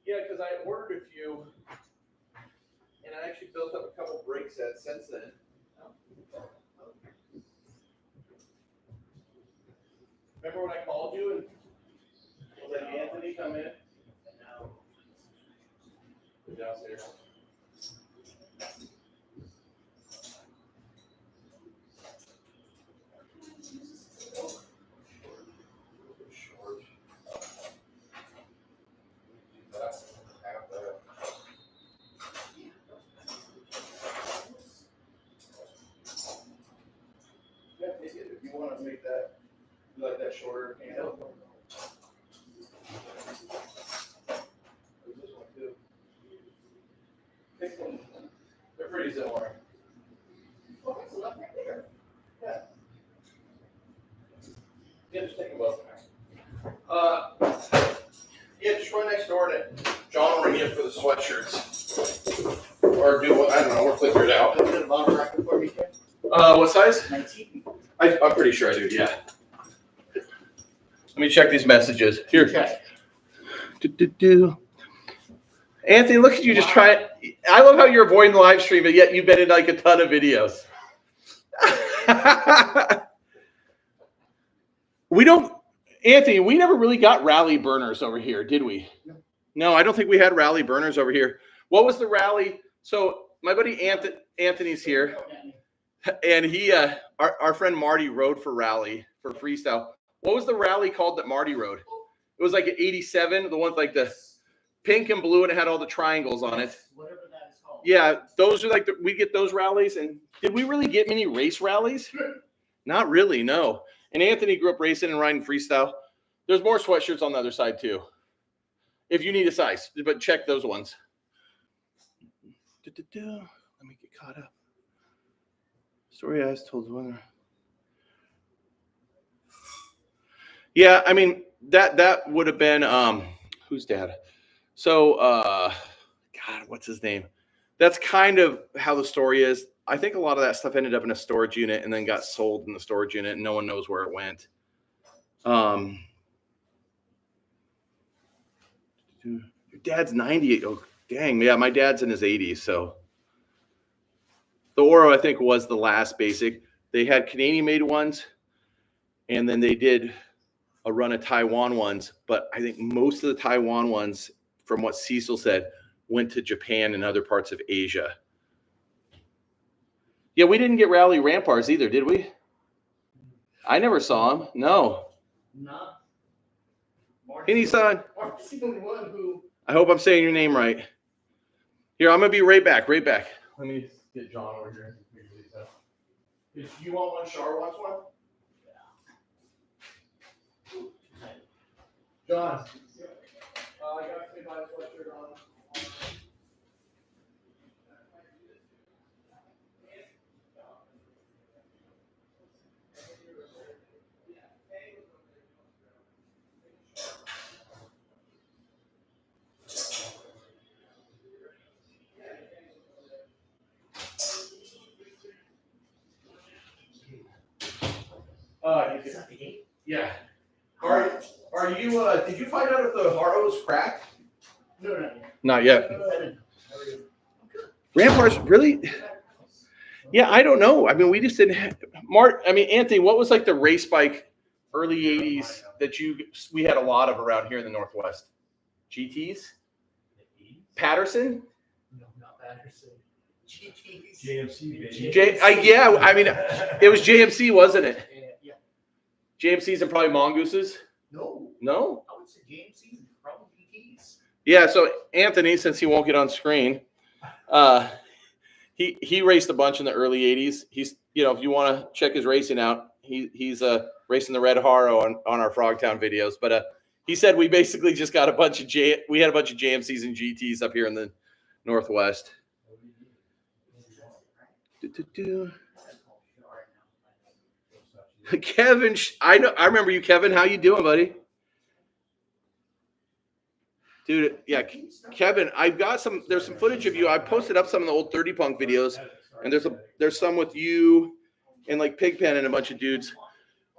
Yeah, because I ordered a few, and I actually built up a couple brake sets since then. Remember when I called you and was like, Anthony, come in? Downstairs. Short. Yeah, take it if you want to make that. You like that shorter handle? This one too. They're pretty similar. Oh, that's a left right there. Yeah. Yeah, just take them both. Yeah, just run next door to John will ring you up for the sweatshirts. Or do what? I don't know. We'll figure it out. Have you got a bottom racket for me, Ken? What size? 19. I'm pretty sure I do, yeah. Let me check these messages. Here. Check. Anthony, look at you just trying. I love how you're avoiding the live stream, but yet you've been in like a ton of videos. We don't. Anthony, we never really got rally burners over here, did we? No. No, I don't think we had rally burners over here. What was the rally? So my buddy Anthony's here, and he, our friend Marty rode for rally for freestyle. What was the rally called that Marty rode? It was like an 87, the one with like the pink and blue, and it had all the triangles on it. Whatever that is called. Yeah, those are like we get those rallies. And did we really get many race rallies? Not really, no. And Anthony grew up racing and riding freestyle. There's more sweatshirts on the other side too, if you need a size. But check those ones. Let me get caught up. Story I was told. Yeah, I mean that would have been whose dad? So God, what's his name? That's kind of how the story is. I think a lot of that stuff ended up in a storage unit and then got sold in the storage unit, and no one knows where it went. Your dad's 90. Oh, dang. Yeah, my dad's in his 80s. So the Oro, I think, was the last basic. They had Canadian-made ones, and then they did a run of Taiwan ones. But I think most of the Taiwan ones, from what Cecil said, went to Japan and other parts of Asia. Yeah, we didn't get rally Ramparts either, did we? I never saw him. No. Not. Any-san. Mark's the only one who. I hope I'm saying your name right. Here, I'm going to be right back. Right back. Let me get John over here. Do you want one? Char wants one? John. I got to buy a sweatshirt on. Yeah. Are you? Did you find out if the Haro was cracked? No. Not yet. Ramparts, really? Yeah, I don't know. I mean, we just didn't have Anthony, what was like the race bike early 80s that we had a lot of around here in the Northwest? GTs? Patterson? No, not Patterson. GTs. JMC, baby. Yeah, I mean, it was JMC, wasn't it? Yeah. JMCs and probably Mongooses? No. No? I would say JMCs and probably GTs. Yeah, so Anthony, since he won't get on screen, he raced a bunch in the early 80s. He's, if you want to check his racing out, he's racing the Red Haro on our Frogtown videos. But he said we basically just got a bunch of JMCs and GTs up here in the Northwest. Kevin, I remember you, Kevin. How you doing, buddy? Dude, yeah, Kevin, there's some footage of you. I posted up some of the old 30 Punk videos, and there's some with you and like Pigpen and a bunch of dudes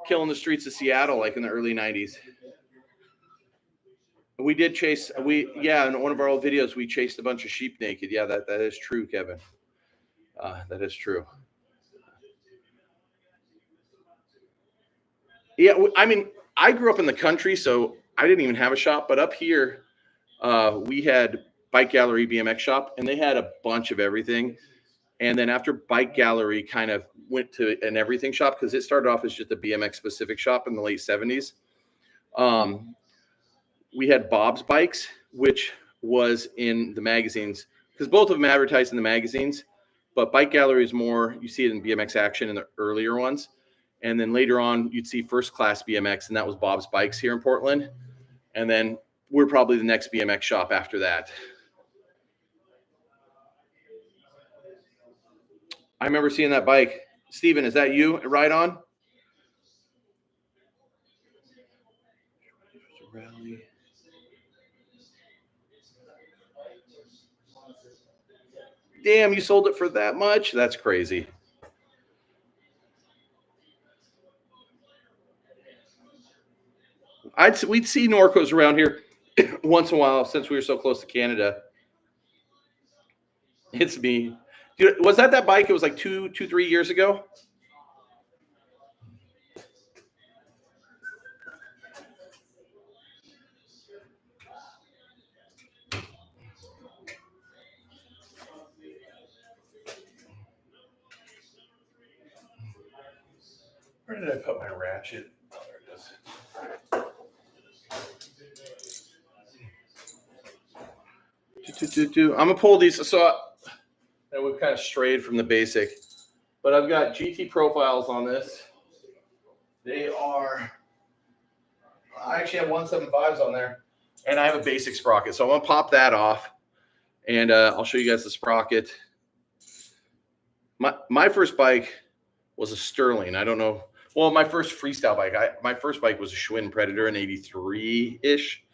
killing the streets of Seattle like in the early 90s. We did in one of our old videos, we chased a bunch of sheep naked. Yeah, that is true, Kevin. That is true. Yeah, I mean, I grew up in the country, so I didn't even have a shop. But up here, we had Bike Gallery BMX shop, and they had a bunch of everything. And then after Bike Gallery kind of went to an everything shop, because it started off as just a BMX specific shop in the late 70s. We had Bob's Bikes, which was in the magazines, because both of them advertised in the magazines. But Bike Gallery is more, you see it in BMX Action in the earlier ones. And then later on, you'd see First Class BMX, and that was Bob's Bikes here in Portland. And then we're probably the next BMX shop after that. I remember seeing that bike. Steven, is that you? Ride on? Rally. Damn, you sold it for that much? That's crazy. We'd see Norcos around here once in a while since we were so close to Canada. It's me. Dude, was that bike? It was like 3 years ago. did I put my ratchet? Oh, there it is. I'm gonna pull these. So we've kind of strayed from the basic, but I've got GT profiles on this. They are. I actually have 175s on there, and I have a basic sprocket. So I'm gonna pop that off, and I'll show you guys the sprocket. My first bike was a Sterling. I don't know. Well, my first freestyle bike. My first bike was a Schwinn Predator in '83-ish,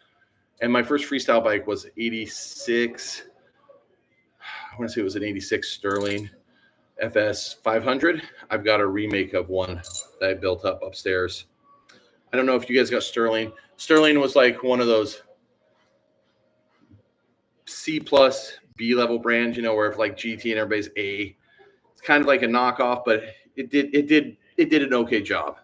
and my first freestyle bike was '86. I want to say it was an '86 Sterling FS 500. I've got a remake of one that I built up upstairs. I don't know if you guys got Sterling. Sterling was like one of those C plus B level brands, you know, where if like GT and everybody's A. It's kind of like a knockoff, but it did an okay job.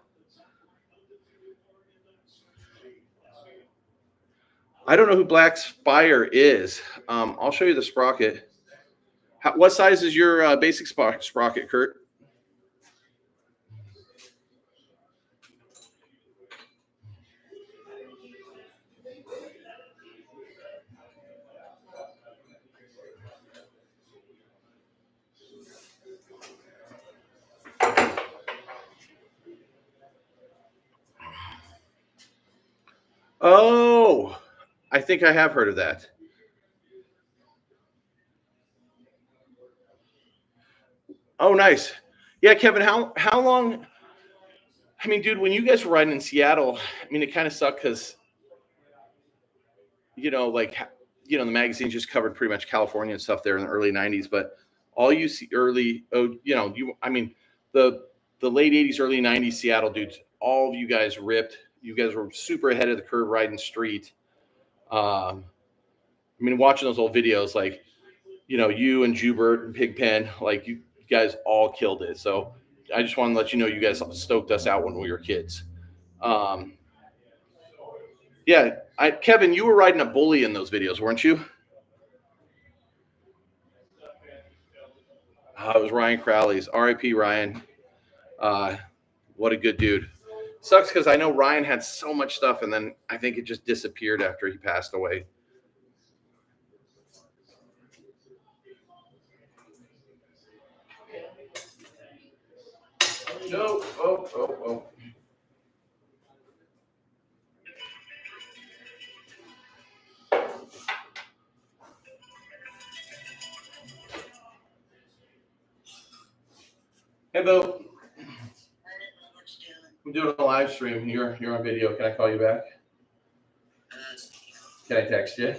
I don't know who Black Spire is. I'll show you the sprocket. What size is your basic sprocket, Kurt? Oh, I think I have heard of that. Oh, nice. Yeah, Kevin, how long? I mean, dude, when you guys were riding in Seattle, I mean, it kind of sucked because, you know, like, you know, the magazines just covered pretty much California and stuff there in the early 90s. But all you see I mean, the late 80s, early 90s Seattle dudes, all of you guys ripped. You guys were super ahead of the curve riding street. I mean, watching those old videos, like, you know, you and Jubert and Pigpen, like, you guys all killed it. So I just want to let you know you guys stoked us out when we were kids. Yeah, Kevin, you were riding a bully in those videos, weren't you? It was Ryan Crowley's. R.I.P. Ryan. What a good dude. Sucks because I know Ryan had so much stuff, and then I think it just disappeared after he passed away. No. Oh. Hey, Bo. I'm doing a live stream. You're on video. Can I call you back? Can I text you? Is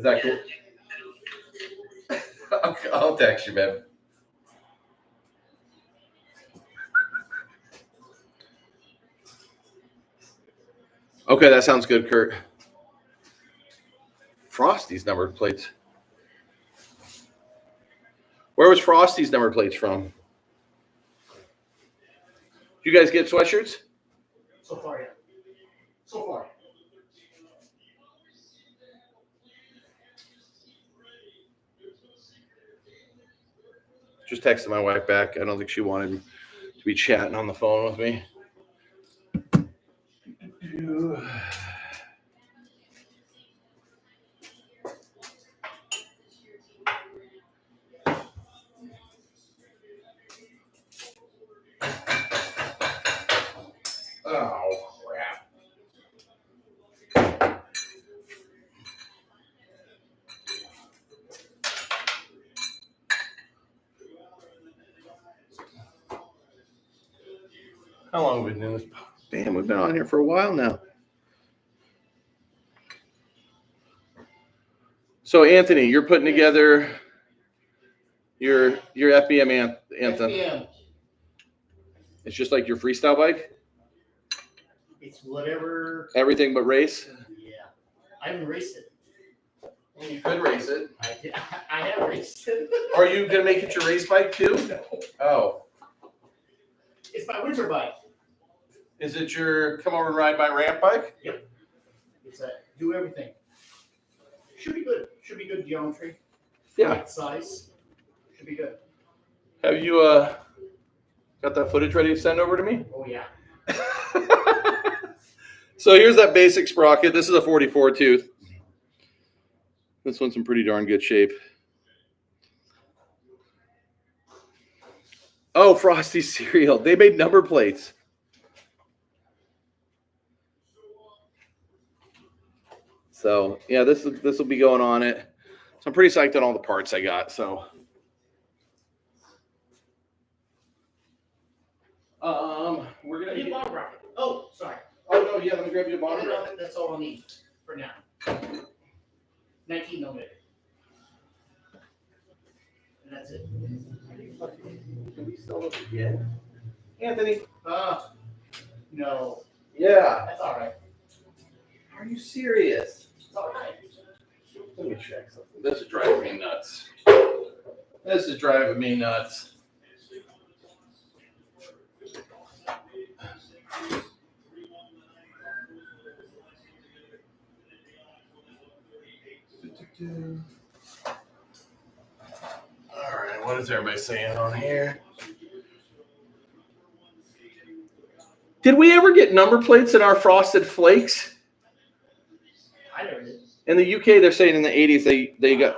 that cool? I'll text you, babe. Okay, that sounds good, Kurt. Frosty's number plates. Where was Frosty's number plates from? You guys get sweatshirts? So far, yeah. So far. Just texted my wife back. I don't think she wanted to be chatting on the phone with me. Oh, crap. How long have we been doing this? Damn, we've been on here for a while now. So, Anthony, you're putting together your FBM anthem. FBM. It's just like your freestyle bike? It's whatever. Everything but race? Yeah. I haven't raced it. Well, you could race it. I have raced it. Are you going to make it your race bike too? No. Oh. It's my winter bike. Is it your come over and ride my ramp bike? Yep. It's a do everything. Should be good. Should be good geometry. Yeah. Right size. Should be good. Have you Got that footage ready to send over to me? Oh, yeah. So here's that basic sprocket. This is a 44 tooth. This one's in pretty darn good shape. Oh, Frosty cereal. They made number plates. So yeah, this will be going on it. So I'm pretty psyched on all the parts I got. So we're I gonna need get. bottom rocket. Oh, sorry. Oh no, yeah, let me grab you a bottom rocket. That's all I'll need for now. 19 millimeter. And that's it. Can we still look again? Anthony. No. Yeah. That's all right. Are you serious? It's all right. Let me check something. This is driving me nuts. This is driving me nuts. All right, what is everybody saying on here? Did we ever get number plates in our Frosted Flakes? I never did. In the UK, they're saying in the 80s they got.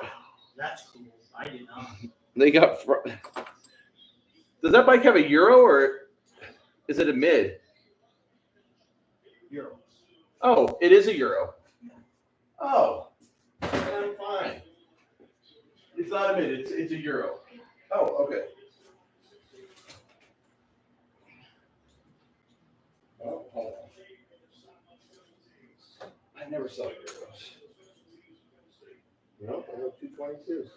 That's cool. I did not. They got. Does that bike have a Euro or is it a mid? Euro. Oh, it is a Euro. Oh, I'm fine. It's not a mid. It's a Euro. Oh, okay. Oh, hold on. I never saw Euros. Nope, I have 222s.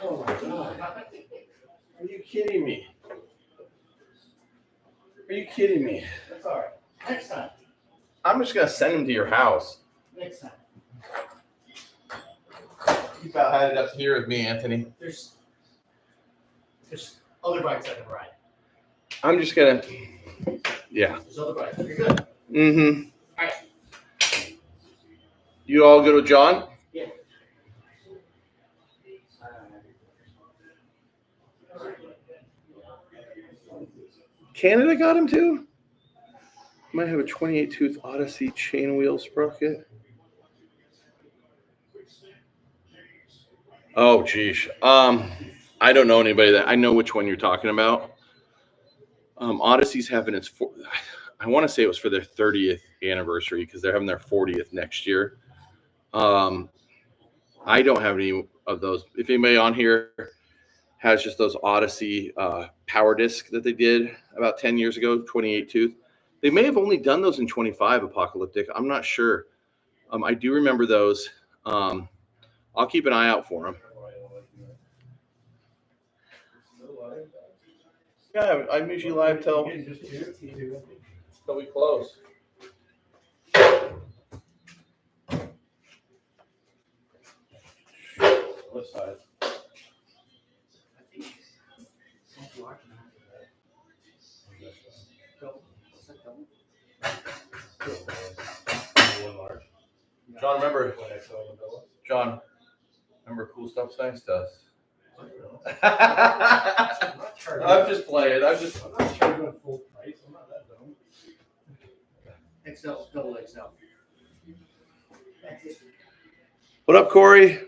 Oh my God. Are you kidding me? Are you kidding me? That's all right. Next time. I'm just going to send them to your house. Next time. You about had it up here with me, Anthony. There's other bikes I can ride. I'm just going to, yeah. There's other bikes. You're good. Mm-hmm. All right. You all go to John? Yeah. Canada got him too? Might have a 28 tooth Odyssey chain wheel sprocket. Oh, geez. I don't know anybody that I know which one you're talking about. Odyssey's having its, I want to say it was for their 30th anniversary because they're having their 40th next year. I don't have any of those. If anybody on here has just those Odyssey power disc that they did about 10 years ago, 28 tooth. They may have only done those in 25 Apocalyptic. I'm not sure. I do remember those. I'll keep an eye out for them. Yeah, I'm usually live till we close. What size? John, remember? John, remember Cool Stuff Science does? I'm just playing. I'm not charging full price. I'm not that dumb. XL, double XL. What up, Corey?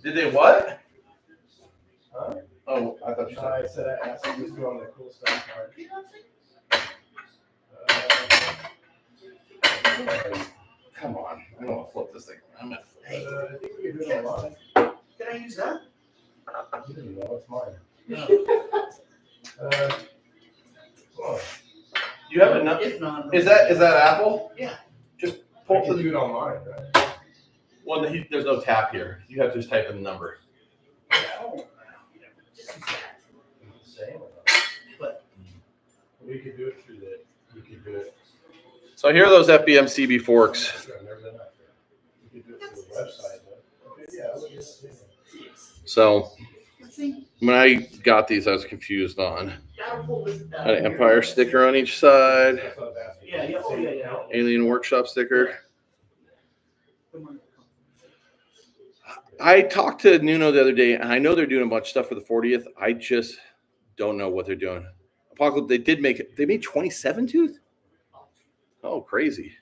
Did they what? Huh? Oh, I thought you said. I said I asked them to go on the Cool Stuff card. Come on. I don't want to flip this thing around. I think you're doing a lot. Can I use that? You didn't know. It's mine. No. You have enough? If not, Is that Apple? Yeah. Just pull You the. do it online, right? Well, there's no tap here. You have to just type in the number. Oh, just use that. Same. But We could do it through the. You could do it. So here are those FBM CB forks. I've never done that. You could do it through the website. But, okay, yeah, look at this. So let's see. when I got these, I was confused on Gotta pull this. had an Empire sticker on each side, That's what I was asking. Yeah. Oh, yeah. Alien Workshop sticker. I talked to Nuno the other day, and I know they're doing a bunch of stuff for the 40th. I just don't know what they're doing. Apocalypse, they did make it. They made 27 tooth. Oh, crazy.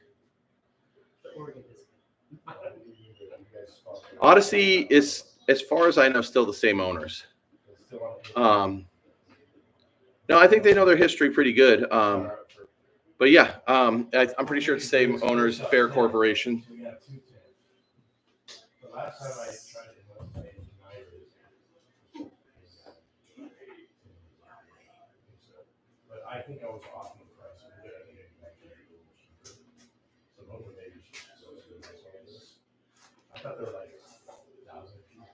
Odyssey is, as far as I know, still the same owners. No, I think they know their history pretty good. But yeah, I'm pretty sure it's the same owners, Fair Corporation. The last time I tried to investigate United, but I think I was off on the price. So hopefully maybe I thought they were like 1,000 people.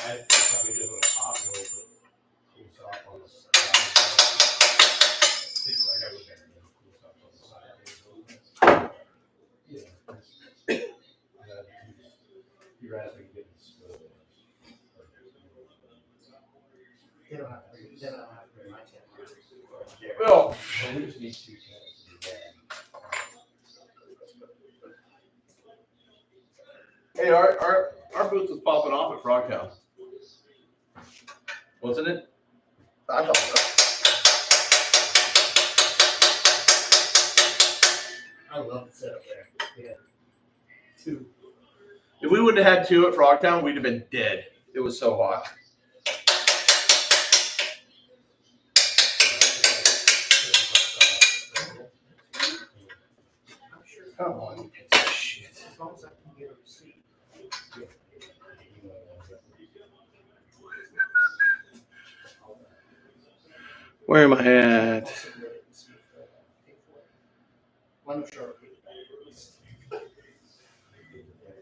I probably did a little pop roll, but cool stuff on the side. Things like I was there, cool stuff on the side. Yeah. You rather get this. They don't have to be my channel. Well, We just need 2 cents to do that. hey, our booth was popping off at Frogtown, wasn't it? I thought so. I love the setup there. Yeah. 2. If we wouldn't have had 2 at Frogtown, we'd have been dead. It was so hot. I'm sure. Come on, you piece of shit. As long as I can get a receipt. Where am I at?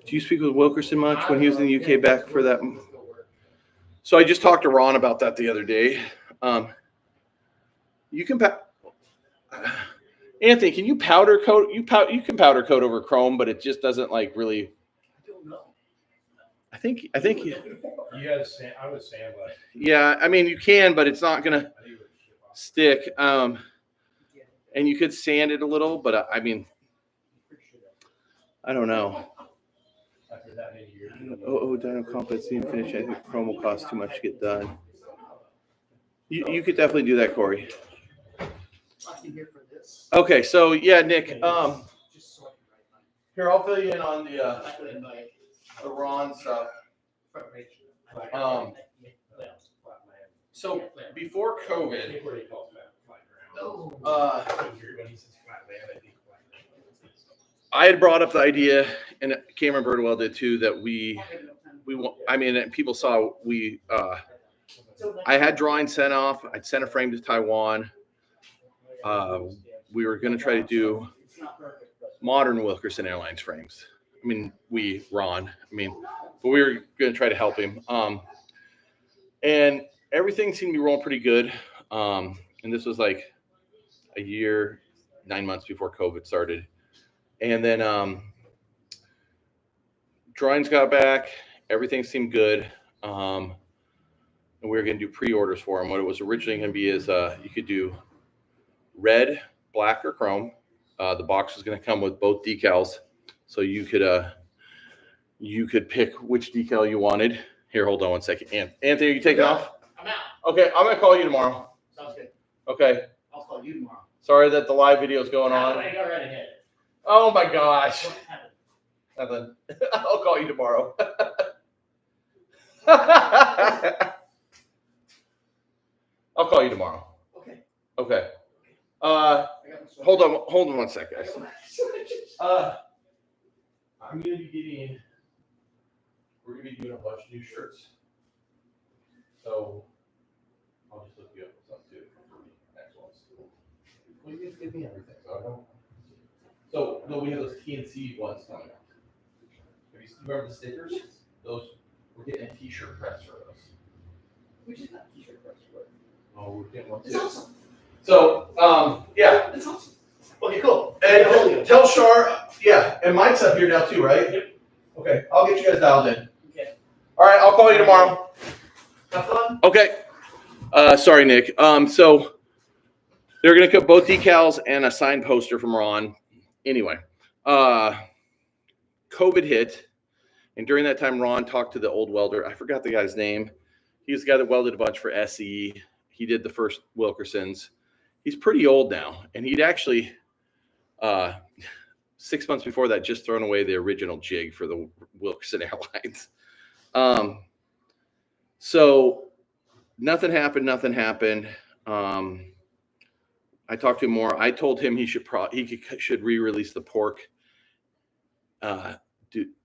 Do you speak with Wilkerson much when he was in the UK back for that? So I just talked to Ron about that the other day. You can Anthony, can you powder coat? You can powder coat over chrome, but it just doesn't like really. I don't know. I think You had to I would sandblast. yeah. I mean, you can, but it's not gonna I think it would chip off. stick. And you could sand it a little, but I mean, I don't know. After that many years. Dino Complex didn't finish. I think chrome will cost too much to get done. You could definitely do that, Corey. I can hear for this. Okay, so yeah, Nick. Just so I can write Here I'll fill you in on the mine. Ron stuff. Front page. So before I COVID, think what he calls flat ground. Oh. When he says flat land, I think flat ground. I had brought up the idea, and Cameron Birdwell did too, that we want. I mean, and people saw we. I had drawings sent off. I'd sent a frame to Taiwan. We were going to try to do modern Wilkerson Airlines frames. I mean, Ron. I mean, but we were going to try to help him. And everything seemed to be rolling pretty good. And this was like a year, 9 months before COVID started. And then drawings got back. Everything seemed good. And we were going to do pre-orders for them. What it was originally going to be is you could do red, black, or chrome. The box was going to come with both decals, so you could pick which decal you wanted. Here, hold on one second. Anthony, are you taking off? I'm out. Okay, I'm going to call you tomorrow. Sounds good. Okay. I'll call you tomorrow. Sorry that the live video is going on. Go right ahead. Oh my gosh. What happened? Nothing. I'll call you tomorrow. I'll call you tomorrow. Okay. Okay. I got my Hold on one sec, guys. I'm gonna be getting. We're gonna be doing a bunch of new shirts. So I'll just look you up some too for the next ones. Well, you just give me everything, so I don't. So no, we have those TNC ones coming out. Have you remember the stickers? Those we're getting a T-shirt press for those. We just got t-shirt press for it. Oh, we're getting one It's too. awesome. So yeah. It's awesome. Okay, cool. And tell Shar, yeah, and Mike's up here now too, right? Yep. Okay, I'll get you guys dialed in. Okay. All right, I'll call you tomorrow. Have fun. Okay. Sorry, Nick. So They're going to cut both decals and a signed poster from Ron. Anyway, COVID hit. And during that time, Ron talked to the old welder. I forgot the guy's name. He was the guy that welded a bunch for SE. He did the first Wilkersons. He's pretty old now. And he'd actually, 6 months before that, just thrown away the original jig for the Wilkerson Airlines. So nothing happened. I talked to him more. I told him he should re-release the pork.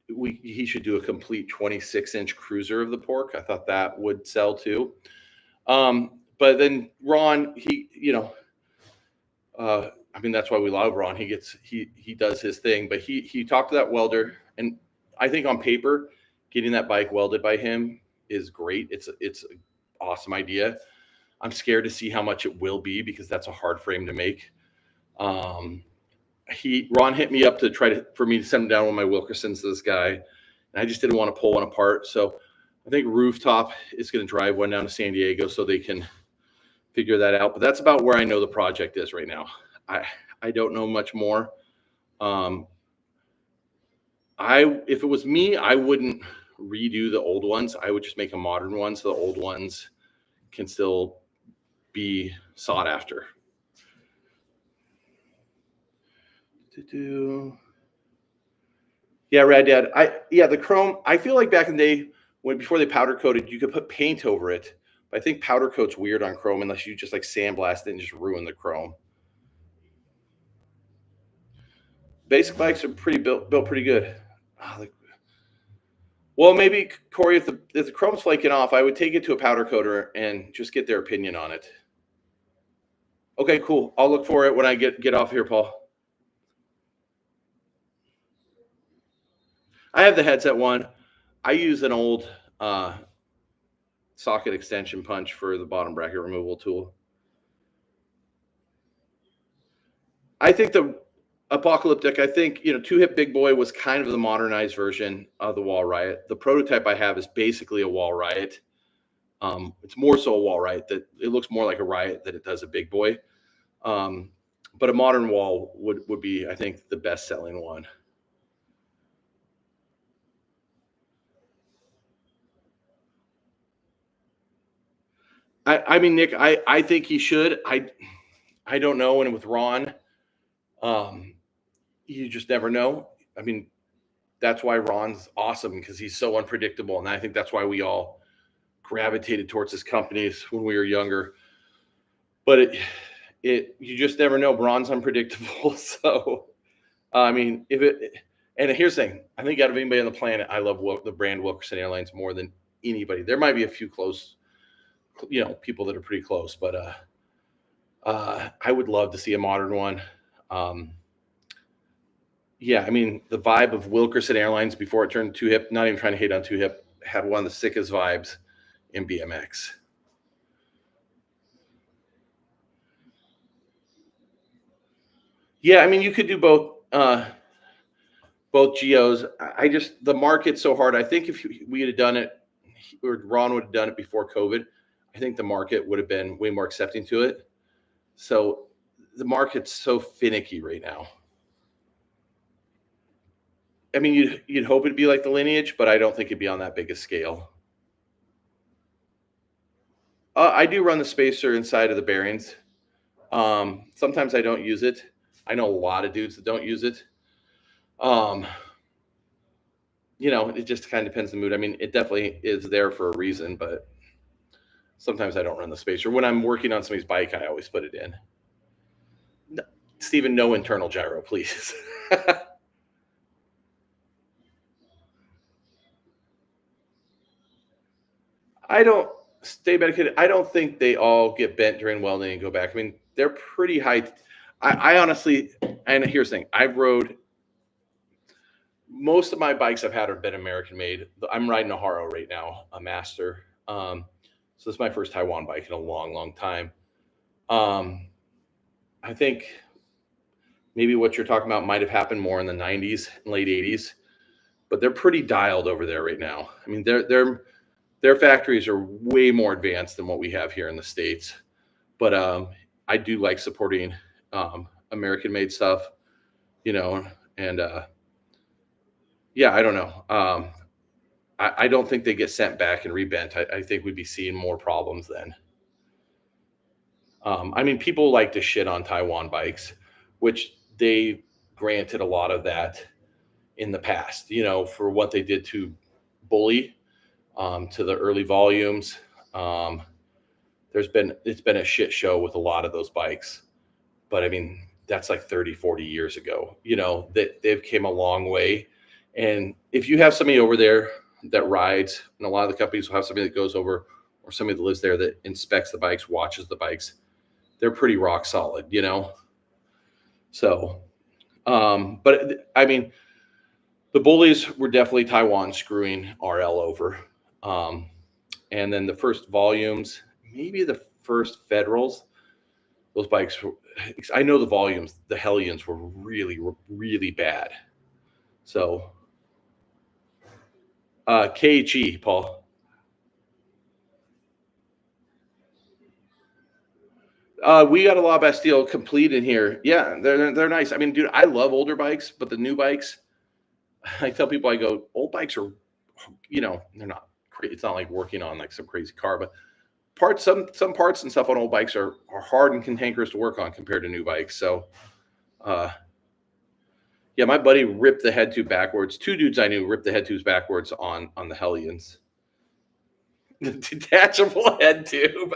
He should do a complete 26-inch cruiser of the pork. I thought that would sell too. But then Ron, that's why we love Ron. He does his thing, but he talked to that welder, and I think on paper, getting that bike welded by him is great. It's an awesome idea. I'm scared to see how much it will be because that's a hard frame to make. Ron hit me up for me to send down one of my Wilkersons to this guy, and I just didn't want to pull one apart. So I think Rooftop is going to drive one down to San Diego so they can figure that out. But that's about where I know the project is right now. I don't know much more. If it was me, I wouldn't redo the old ones. I would just make a modern one so the old ones can still be sought after. Yeah, Rad Dad. The chrome. I feel like back in the day before they powder coated, you could put paint over it. But I think powder coat's weird on chrome unless you just like sandblast it and just ruin the chrome. Basic bikes are built pretty good. Well, maybe Corey, if the chrome's flaking off, I would take it to a powder coater and just get their opinion on it. Okay, cool. I'll look for it when I get off here, Paul. I have the headset one. I use an old socket extension punch for the bottom bracket removal tool. I think the Apocalyptic, Two Hip Big Boy was kind of the modernized version of the Wall Riot. The prototype I have is basically a Wall Riot. It's more so a Wall Riot that it looks more like a Riot than it does a Big Boy. But a modern Wall would be, I think, the best selling one. Nick, I think he should. I don't know. And with Ron, you just never know. That's why Ron's awesome, because he's so unpredictable. And I think that's why we all gravitated towards his companies when we were younger. But you just never know. Ron's unpredictable. So, and here's the thing. I think out of anybody on the planet, I love the brand Wilkerson Airlines more than anybody. There might be a few close, people that are pretty close, but I would love to see a modern one. The vibe of Wilkerson Airlines before it turned Two Hip, not even trying to hate on Two Hip, had one of the sickest vibes in BMX. Yeah, you could do both GOs. The market's so hard. I think if we had done it, or Ron would have done it before COVID, I think the market would have been way more accepting to it. So the market's so finicky right now. You'd hope it'd be like the Lineage, but I don't think it'd be on that big a scale. I do run the spacer inside of the bearings. Sometimes I don't use it. I know a lot of dudes that don't use it. It just kind of depends on the mood. It definitely is there for a reason, but sometimes I don't run the spacer. When I'm working on somebody's bike, I always put it in. No, Steven, no internal gyro, please. I don't think they all get bent during welding and go back. They're pretty high. I honestly, and here's the thing, I've rode, most of my bikes I've had have been American made. I'm riding a Haro right now, a Master. So this is my first Taiwan bike in a long, long time. I think maybe what you're talking about might have happened more in the 90s and late 80s, but they're pretty dialed over there right now. Their factories are way more advanced than what we have here in the States. But I do like supporting American-made stuff, you know, and yeah, I don't know. I don't think they get sent back and rebent. I think we'd be seeing more problems then. I mean, people like to shit on Taiwan bikes, which they granted a lot of that in the past, you know, for what they did to Bully, to the early volumes. It's been a shit show with a lot of those bikes, but I mean, that's like 30, 40 years ago, you know, that they've came a long way. And if you have somebody over there that rides, and a lot of the companies will have somebody that goes over, or somebody that lives there that inspects the bikes, watches the bikes, they're pretty rock solid, you know? So, but I mean, the Bullies were definitely Taiwan screwing RL over. And then the first volumes, maybe the first Federals, those bikes were, I know the volumes, the Hellions were really, really bad. So, KHE, Paul. We got a La Bastille complete in here. Yeah, they're nice. I mean, dude, I love older bikes, but the new bikes, I tell people, I go, old bikes are, you know, they're not crazy. It's not like working on like some crazy car, but some parts and stuff on old bikes are hard and cantankerous to work on compared to new bikes. So, yeah, my buddy ripped the head tube backwards. Two dudes I knew ripped the head tubes backwards on the Hellions. The detachable head tube.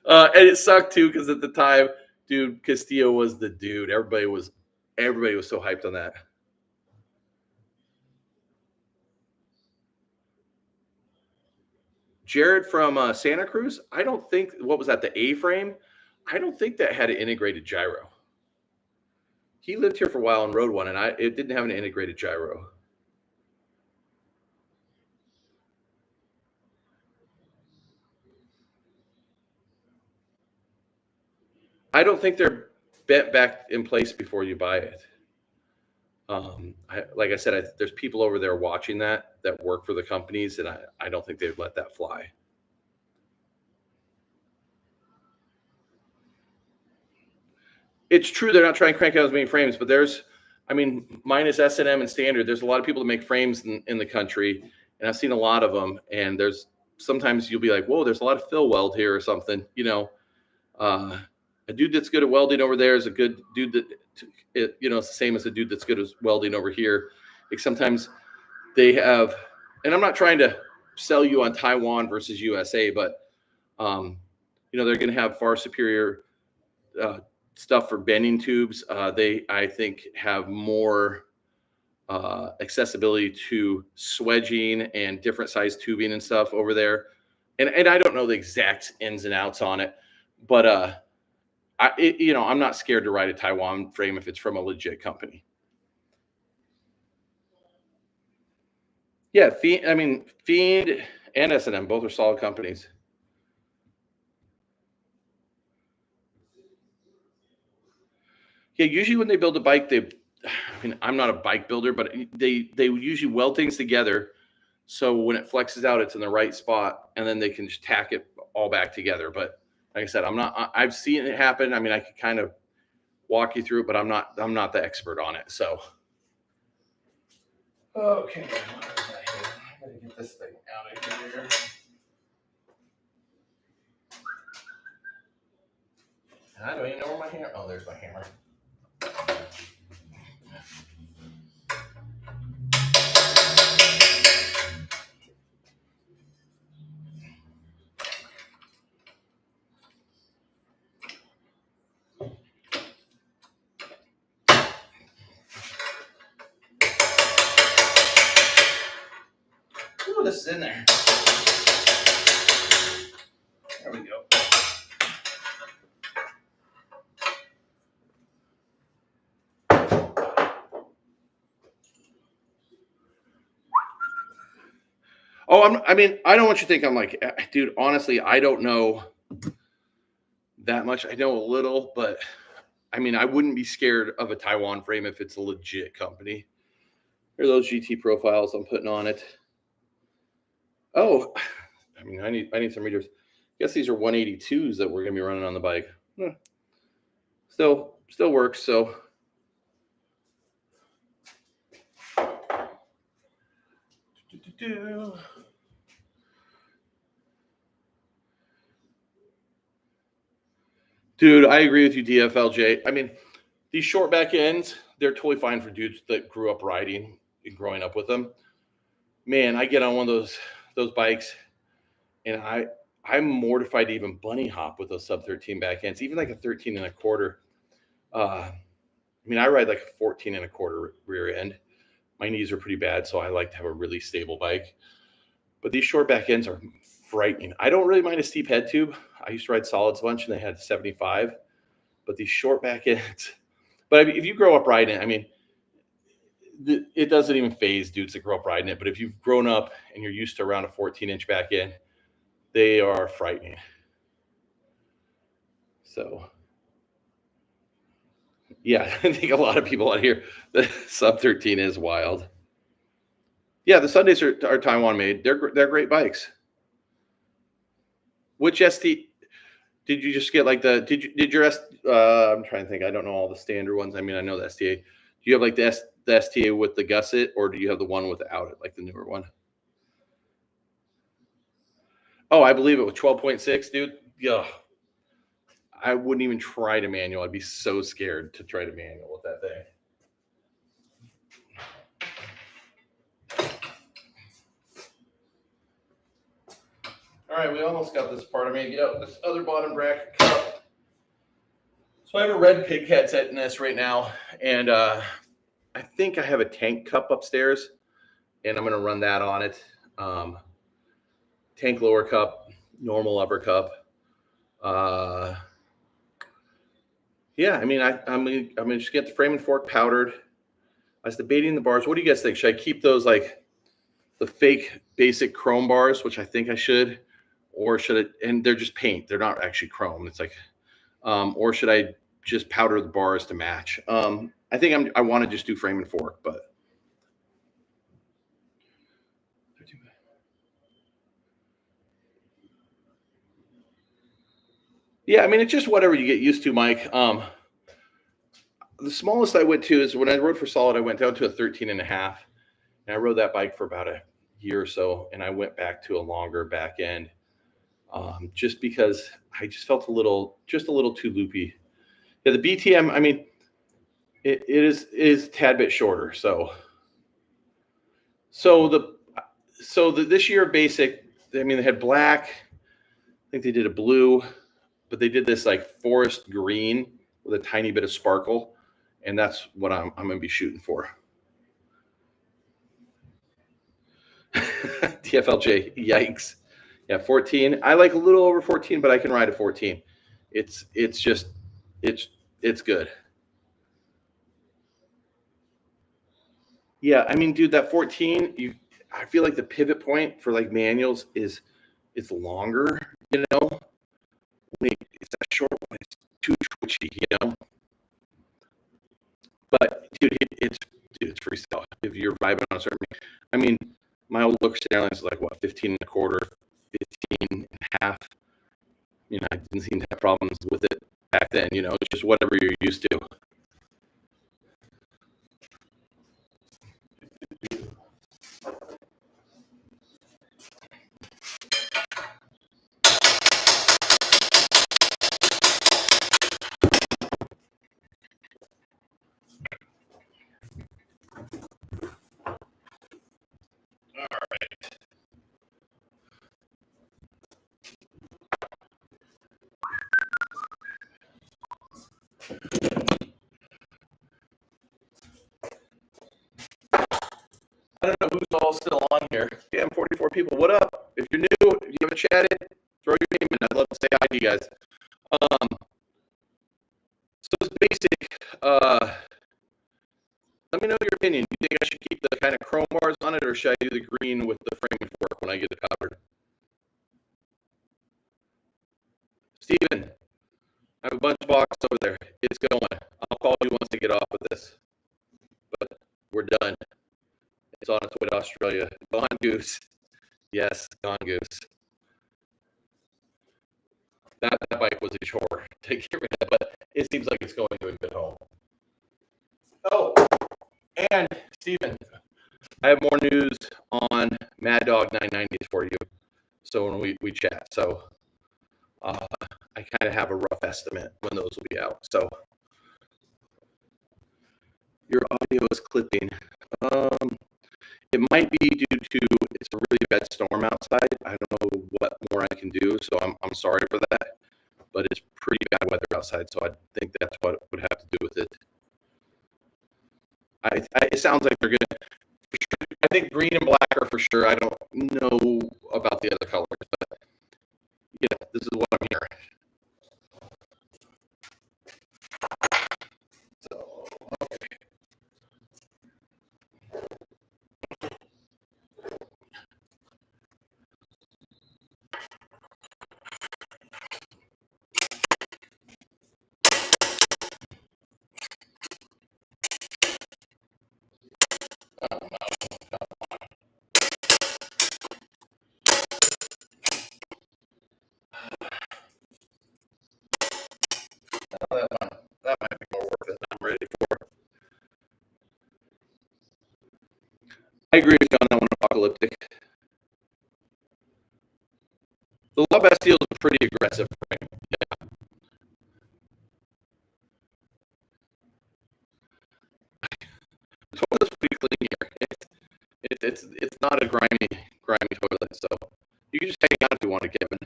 And it sucked too, because at the time, dude, Castillo was the dude. Everybody was so hyped on that. Jared from Santa Cruz, I don't think, what was that, the A-frame? I don't think that had an integrated gyro. He lived here for a while and rode one, and it didn't have an integrated gyro. I don't think they're bent back in place before you buy it. Like I said, there's people over there watching that work for the companies, and I don't think they'd let that fly. It's true they're not trying to crank out as many frames, but I mean, minus S&M and standard, there's a lot of people that make frames in the country, and I've seen a lot of them. And sometimes you'll be like, whoa, there's a lot of fill weld here or something, you know. A dude that's good at welding over there is a good dude that, you know, it's the same as a dude that's good at welding over here. Like sometimes they have, and I'm not trying to sell you on Taiwan versus USA, but, you know, they're going to have far superior stuff for bending tubes. I think, have more accessibility to swedging and different size tubing and stuff over there. And I don't know the exact ins and outs on it, but you know, I'm not scared to ride a Taiwan frame if it's from a legit company. Yeah, Fiend and S&M both are solid companies. Yeah, usually when they build a bike, I'm not a bike builder, but they usually weld things together, so when it flexes out, it's in the right spot, and then they can just tack it all back together. But like I said, I've seen it happen. I mean, I could kind of walk you through it, but I'm not the expert on it. So, okay, what is that here? I gotta get this thing out of here. I don't even know where my hammer. Oh, there's my hammer. Ooh, this is in there. There we go. Oh, I mean, I don't want you to think I'm like, dude, honestly, I don't know that much. I know a little, but I mean, I wouldn't be scared of a Taiwan frame if it's a legit company. Here are those GT profiles I'm putting on it. Oh, I mean, I need some readers. I guess these are 182s that we're going to be running on the bike. still works. So dude, I agree with you, DFLJ. I mean, these short back ends, they're totally fine for dudes that grew up riding and growing up with them. Man, I get on one of those bikes, and I'm mortified to even bunny hop with those sub 13 back ends, even like a 13 and a quarter. I mean, I ride like a 14 and a quarter rear end. My knees are pretty bad, so I like to have a really stable bike. But these short back ends are frightening. I don't really mind a steep head tube. I used to ride solids a bunch, and they had 75. But these short back ends. But if you grow up riding it, I mean, it doesn't even phase dudes that grow up riding it. But if you've grown up and you're used to around a 14-inch back end, they are frightening. So, yeah, I think a lot of people out here, the sub 13 is wild. Yeah, the Sundays are Taiwan made. They're great bikes. Which ST did you just get? Like did your I'm trying to think. I don't know all the standard ones. I mean, I know the STA. Do you have like the STA with the gusset, or do you have the one without it, like the newer one? Oh, I believe it was 12.6, dude. Yeah, I wouldn't even try to manual. I'd be so scared to try to manual with that thing. All right, we almost got this part. I mean, this other bottom bracket cup. So I have a red pig head set in this right now, and I think I have a tank cup upstairs, and I'm going to run that on it. Tank lower cup, normal upper cup. Yeah, I mean, I'm gonna just get the frame and fork powdered. I was debating the bars. What do you guys think? Should I keep those like the fake basic chrome bars, which I think I should, or should I? And they're just paint. They're not actually chrome. It's like, or should I just powder the bars to match? I think I want to just do frame and fork, but. Yeah, I mean, it's just whatever you get used to, Mike. The smallest I went to is when I rode for Solid, I went down to a 13 and a half. And I rode that bike for about a year or so, and I went back to a longer back end just because I just felt a little too loopy. Yeah, the BTM, I mean, it is a tad bit shorter. So this year basic, I mean, they had black. I think they did a blue, but they did this like forest green with a tiny bit of sparkle, and that's what I'm going to be shooting for. TFLJ, yikes. Yeah, 14. I like a little over 14, but I can ride a 14. It's good. Yeah, I mean, dude, that 14, I feel like the pivot point for like manuals is longer, you know. It's that short one, it's too twitchy, you know. But dude, it's freestyle if you're vibing on a certain. I mean, my old Wilkerson Airlines was like what, 15 and a quarter, 15 and a half. You know, I didn't seem to have problems with it back then. You know, it's just whatever you're used to. I don't know who's all still on here. Yeah, I'm 44 people. What up? If you're new, if you haven't chatted, throw your name in. I'd love to say hi to you guys. So it's basic. Let me know your opinion. Do you think I should keep the kind of chrome bars on it, or should I do the green with the frame and fork when I get it covered? Steven, I have a bunch of boxes over there. It's going. I'll call you once I get off of this. But we're done. It's on its way to Australia. Gone goose. Yes, gone goose. That bike was a chore to get rid of, but it seems like it's going Oh, and Steven, I have more news on Mad Dog 990s for you. So when we chat, so I kind of have a rough estimate when those will be out. So your audio is clipping. It might be due to it's a really bad storm outside. I don't know what more I can do, so I'm sorry for that. But it's pretty bad weather outside, so I think that's what would have to do with it. It sounds like they're gonna. I think green and black are for sure. I don't know about the other colors, but yeah, this is what I'm hearing. So okay. Oh, that might be more work than I'm ready for. I agree with you on that one, Apocalyptic. The Law Bastille is pretty aggressive frame. Yeah. The toilet is pretty clean here. It's not a grimy toilet, so you can just hang out if you want to, Kevin.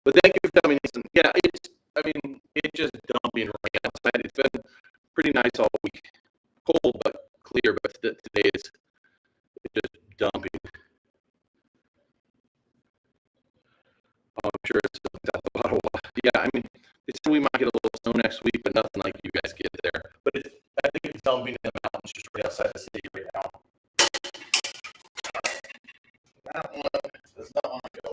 But thank you for telling me, Nathan. Yeah, it's just dumping rain outside. It's been pretty nice all week. Cold but clear, but today it's just dumping. I'm sure it's out the bottle. Yeah, I mean, they said we might get a little snow next week, but nothing like you guys get there. But I think it's dumping in the mountains just right outside the city right now. That one does not want to go.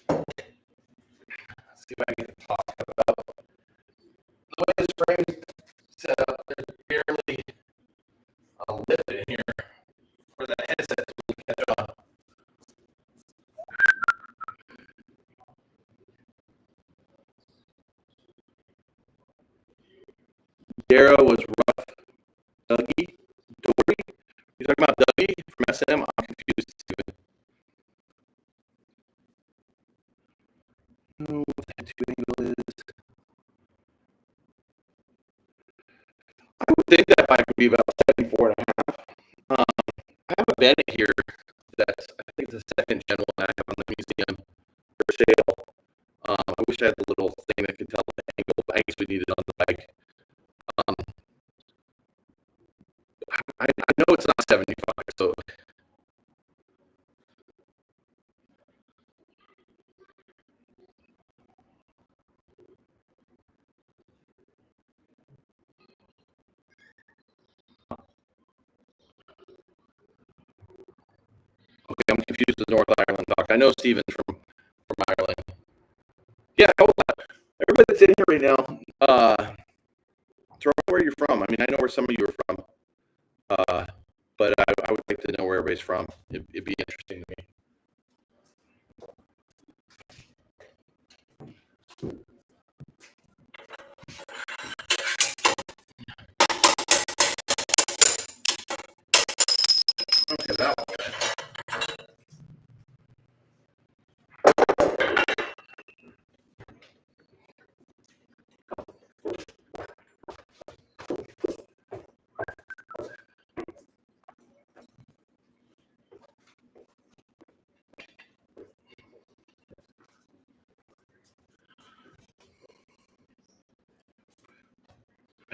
Let's see if I can talk about the way this frame is set up. There's barely a lip in here for that headset to really catch on. Dara was rough. Dougie? Dory? You talking about Dougie from SM? I'm confused, Steven. I don't know what that two angle is. I would think that bike would be about 74 and a half. I have a Bennett here that's, I think it's the second gen one I have on the museum for sale. I wish I had the little thing that could tell the angle, but I guess we need it on the bike. I know it's not 75, so. Okay, I'm confused with North Ireland doc. I know Steven's from Ireland. Yeah, everybody that's in here right now, throw where you're from. I mean, I know where some of you are from, but I would like to know where everybody's from. It'd be interesting to me. Okay, that one.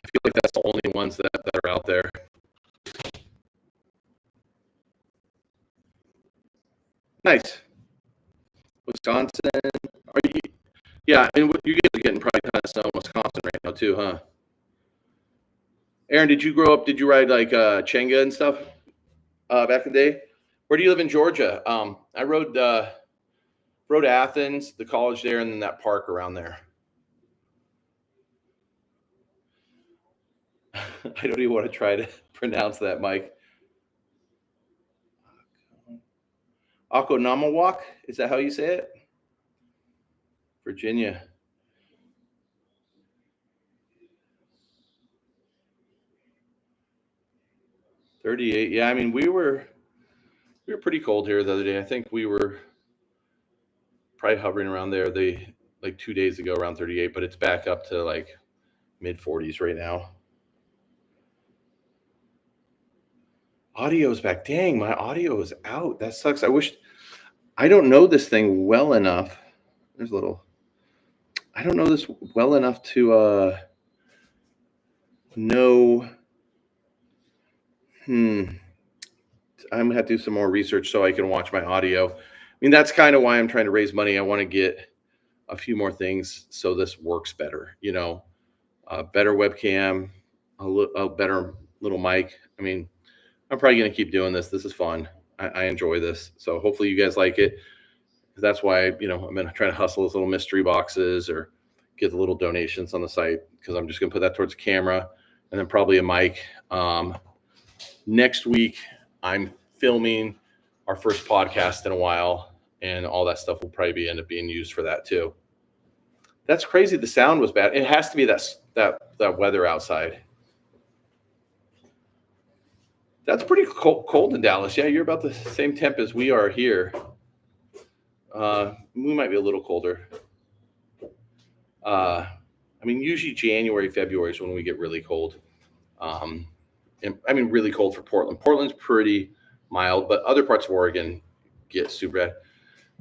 I feel like that's the only ones that are out there. Nice. Wisconsin. Are you? Yeah, and you guys are getting probably kind of snow in Wisconsin right now too, huh? Aaron, did you grow up? Did you ride like Chenga and stuff back in the day? Where do you live in Georgia? I rode Athens, the college there, and then that park around there. I don't even want to try to pronounce that, Mike. Oconomowoc, is that how you say it? Virginia. $38. Yeah, I mean we were pretty cold here the other day. I think we were probably hovering around there like 2 days ago around 38, but it's back up to like mid 40s right now. Audio's back. Dang, my audio is out. That sucks. I don't know this thing well enough. I don't know this well enough to know. I'm gonna have to do some more research so I can watch my audio. I mean, that's kind of why I'm trying to raise money. I want to get a few more things so this works better. A better webcam, a better little mic. I mean, I'm probably gonna keep doing this. This is fun. I enjoy this. So hopefully you guys like it. That's why I'm gonna try to hustle those little mystery boxes or get the little donations on the site, because I'm just gonna put that towards the camera and then probably a mic. Next week, I'm filming our first podcast in a while, and all that stuff will probably end up being used for that too. That's crazy. The sound was bad. It has to be that weather outside. That's pretty cold in Dallas. Yeah, you're about the same temp as we are here. We might be a little colder. I mean, usually January, February is when we get really cold. Really cold for Portland. Portland's pretty mild, but other parts of Oregon get super bad.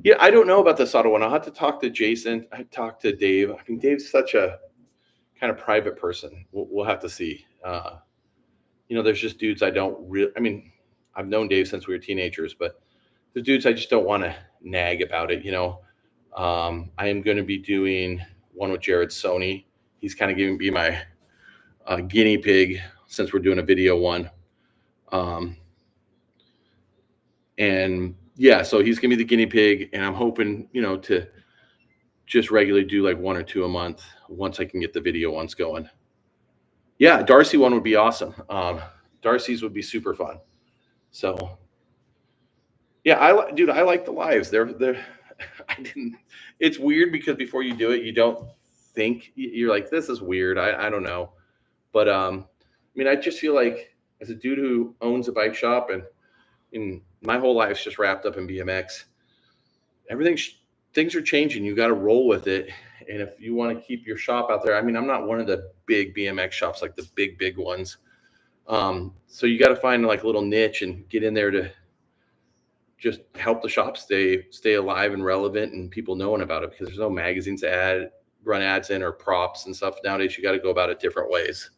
Yeah, I don't know about this auto one. I'll have to talk to Jason. I talked to Dave. I mean, Dave's such a kind of private person. We'll have to see. There's just dudes I don't really. I mean, I've known Dave since we were teenagers, but the dudes I just don't want to nag about it. I am going to be doing one with Jared Sony. He's kind of giving me my guinea pig since we're doing a video one. And yeah, so he's gonna be the guinea pig, and I'm hoping, to just regularly do like one or two a month once I can get the video ones going. Yeah, Darcy one would be awesome. Darcy's would be super fun. So yeah, I like the lives. It's weird because before you do it, you don't think, you're like, this is weird. I don't know. But I just feel like as a dude who owns a bike shop and my whole life's just wrapped up in BMX, things are changing. You got to roll with it. And if you want to keep your shop out there, I'm not one of the big BMX shops, like the big ones. So you got to find like a little niche and get in there to just help the shop stay alive and relevant and people knowing about it, because there's no magazines to run ads in or props and stuff. Nowadays, you got to go about it different ways.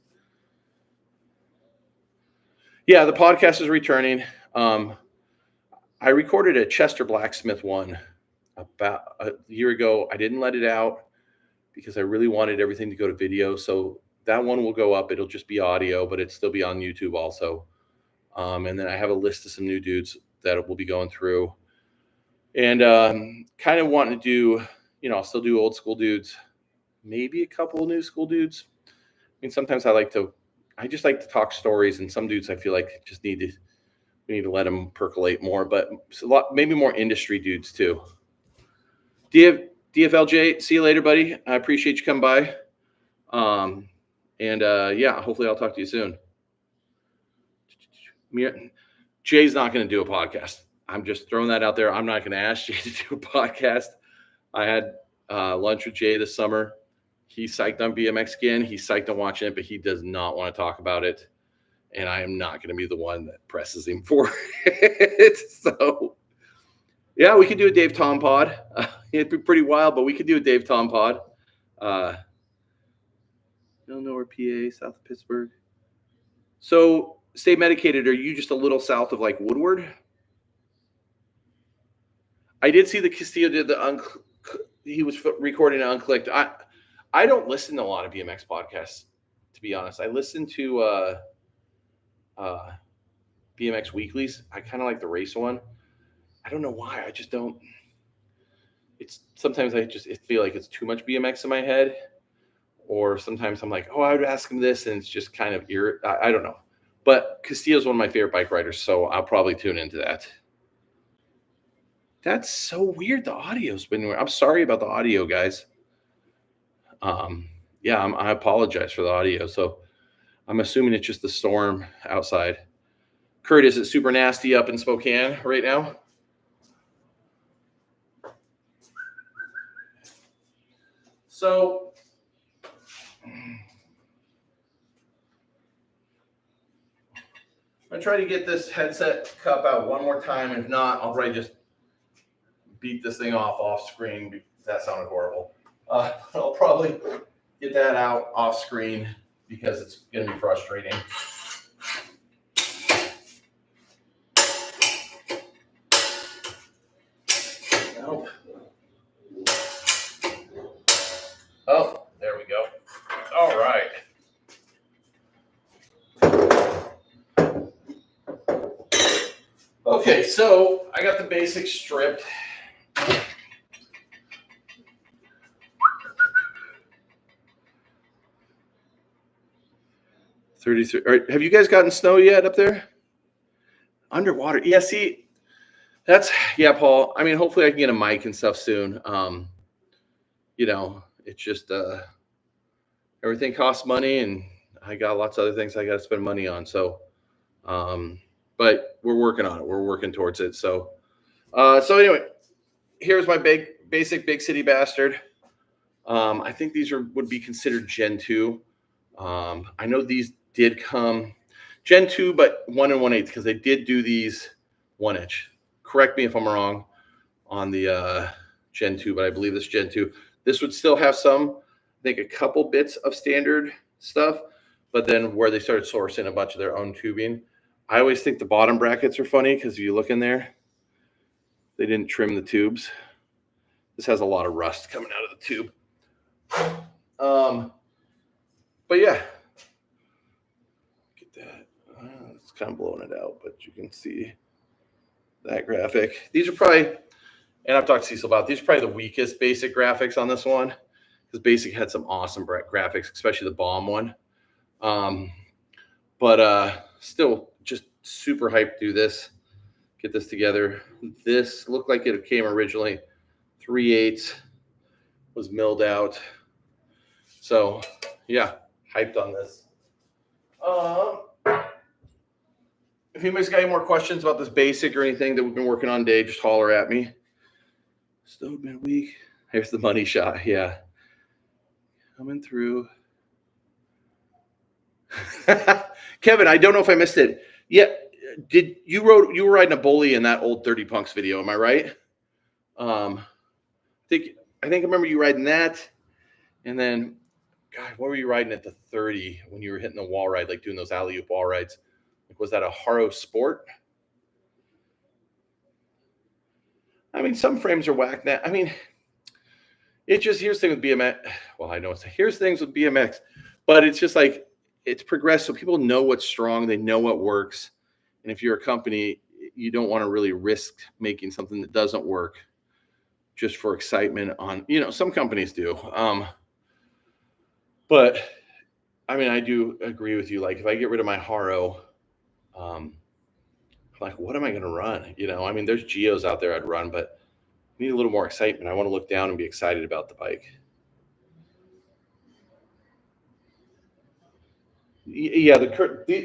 Yeah, the podcast is returning. I recorded a Chester Blacksmith one about a year ago. I didn't let it out because I really wanted everything to go to video. So that one will go up. It'll just be audio, but it'll still be on YouTube also. And then I have a list of some new dudes that will be going through. And kind of wanting to do, I'll still do old school dudes, maybe a couple of new school dudes. Sometimes I just like to talk stories, and some dudes I feel like we need to let them percolate more, but maybe more industry dudes too. DFLJ, see you later, buddy. I appreciate you coming by. Yeah, hopefully I'll talk to you soon. Jay's not going to do a podcast. I'm just throwing that out there. I'm not going to ask Jay to do a podcast. I had lunch with Jay this summer. He's psyched on BMX again. He's psyched on watching it, but he does not want to talk about it. And I am not going to be the one that presses him for it. So, yeah, we could do a Dave Tom pod. It'd be pretty wild, but we could do a Dave Tom pod. Illinois, PA, south of Pittsburgh. So, stay medicated. Are you just a little south of like Woodward? I did see the Castillo did he was recording an Unclicked. I don't listen to a lot of BMX podcasts, to be honest. I listen to BMX weeklies. I kind of like the race one. I don't know why. I just don't. Sometimes I feel like it's too much BMX in my head, or sometimes I'm like, oh, I would ask him this, and it's just kind of I don't know. But Castillo's one of my favorite bike riders, so I'll probably tune into that. That's so weird. The audio's been weird. I'm sorry about the audio, guys. Yeah, I apologize for the audio. So I'm assuming it's just the storm outside. Kurt, is it super nasty up in Spokane right now? So I'm gonna try to get this headset cup out one more time. If not, I'll probably just beat this thing off screen because that sounded horrible. I'll probably get that out off screen because it's gonna be frustrating. Nope. Oh, there we go. All right. Okay, so I got the basics stripped. $33. All right, have you guys gotten snow yet up there? Underwater. Yeah, see, yeah, Paul. I mean, hopefully I can get a mic and stuff soon. It's just everything costs money, and I got lots of other things I got to spend money on. So, but we're working on it. We're working towards it. So anyway, here's my basic big city bastard. I think these would be considered Gen 2. I know these did come Gen 2, but 1 1/8 because they did do these 1-inch. Correct me if I'm wrong on the Gen 2, but I believe this Gen 2. This would still have some, I think, a couple bits of standard stuff, but then where they started sourcing a bunch of their own tubing. I always think the bottom brackets are funny because if you look in there, they didn't trim the tubes. This has a lot of rust coming out of the tube. But yeah, get that. It's kind of blowing it out, but you can see that graphic. These are probably, and I've talked to Cecil about, these are probably the weakest basic graphics on this one because basic had some awesome graphics, especially the bomb one. But still just super hyped to do this, get this together. This looked like it came originally 3/8, was milled out. So yeah, hyped on this. If anybody's got any more questions about this basic or anything that we've been working on today, just holler at me. Still been a week. Here's the money shot. Yeah. Coming through. Kevin, I don't know if I missed it. Yeah. You were riding a bully in that old 30 Punks video, am I right? I think I remember you riding that. And then, God, what were you riding at the 30 when you were hitting the wall ride, like doing those alley-oop wall rides? Like, was that a Haro Sport? I mean, some frames are whacked now. I mean, here's the thing with BMX. Well, I know here's things with BMX, but it's just like it's progressed. So people know what's strong. They know what works. And if you're a company, you don't want to really risk making something that doesn't work just for excitement on, some companies do. But I mean, I do agree with you. Like if I get rid of my Haro, like, what am I going to run? I mean, there's Geos out there I'd run, but I need a little more excitement. I want to look down and be excited about the bike. Yeah,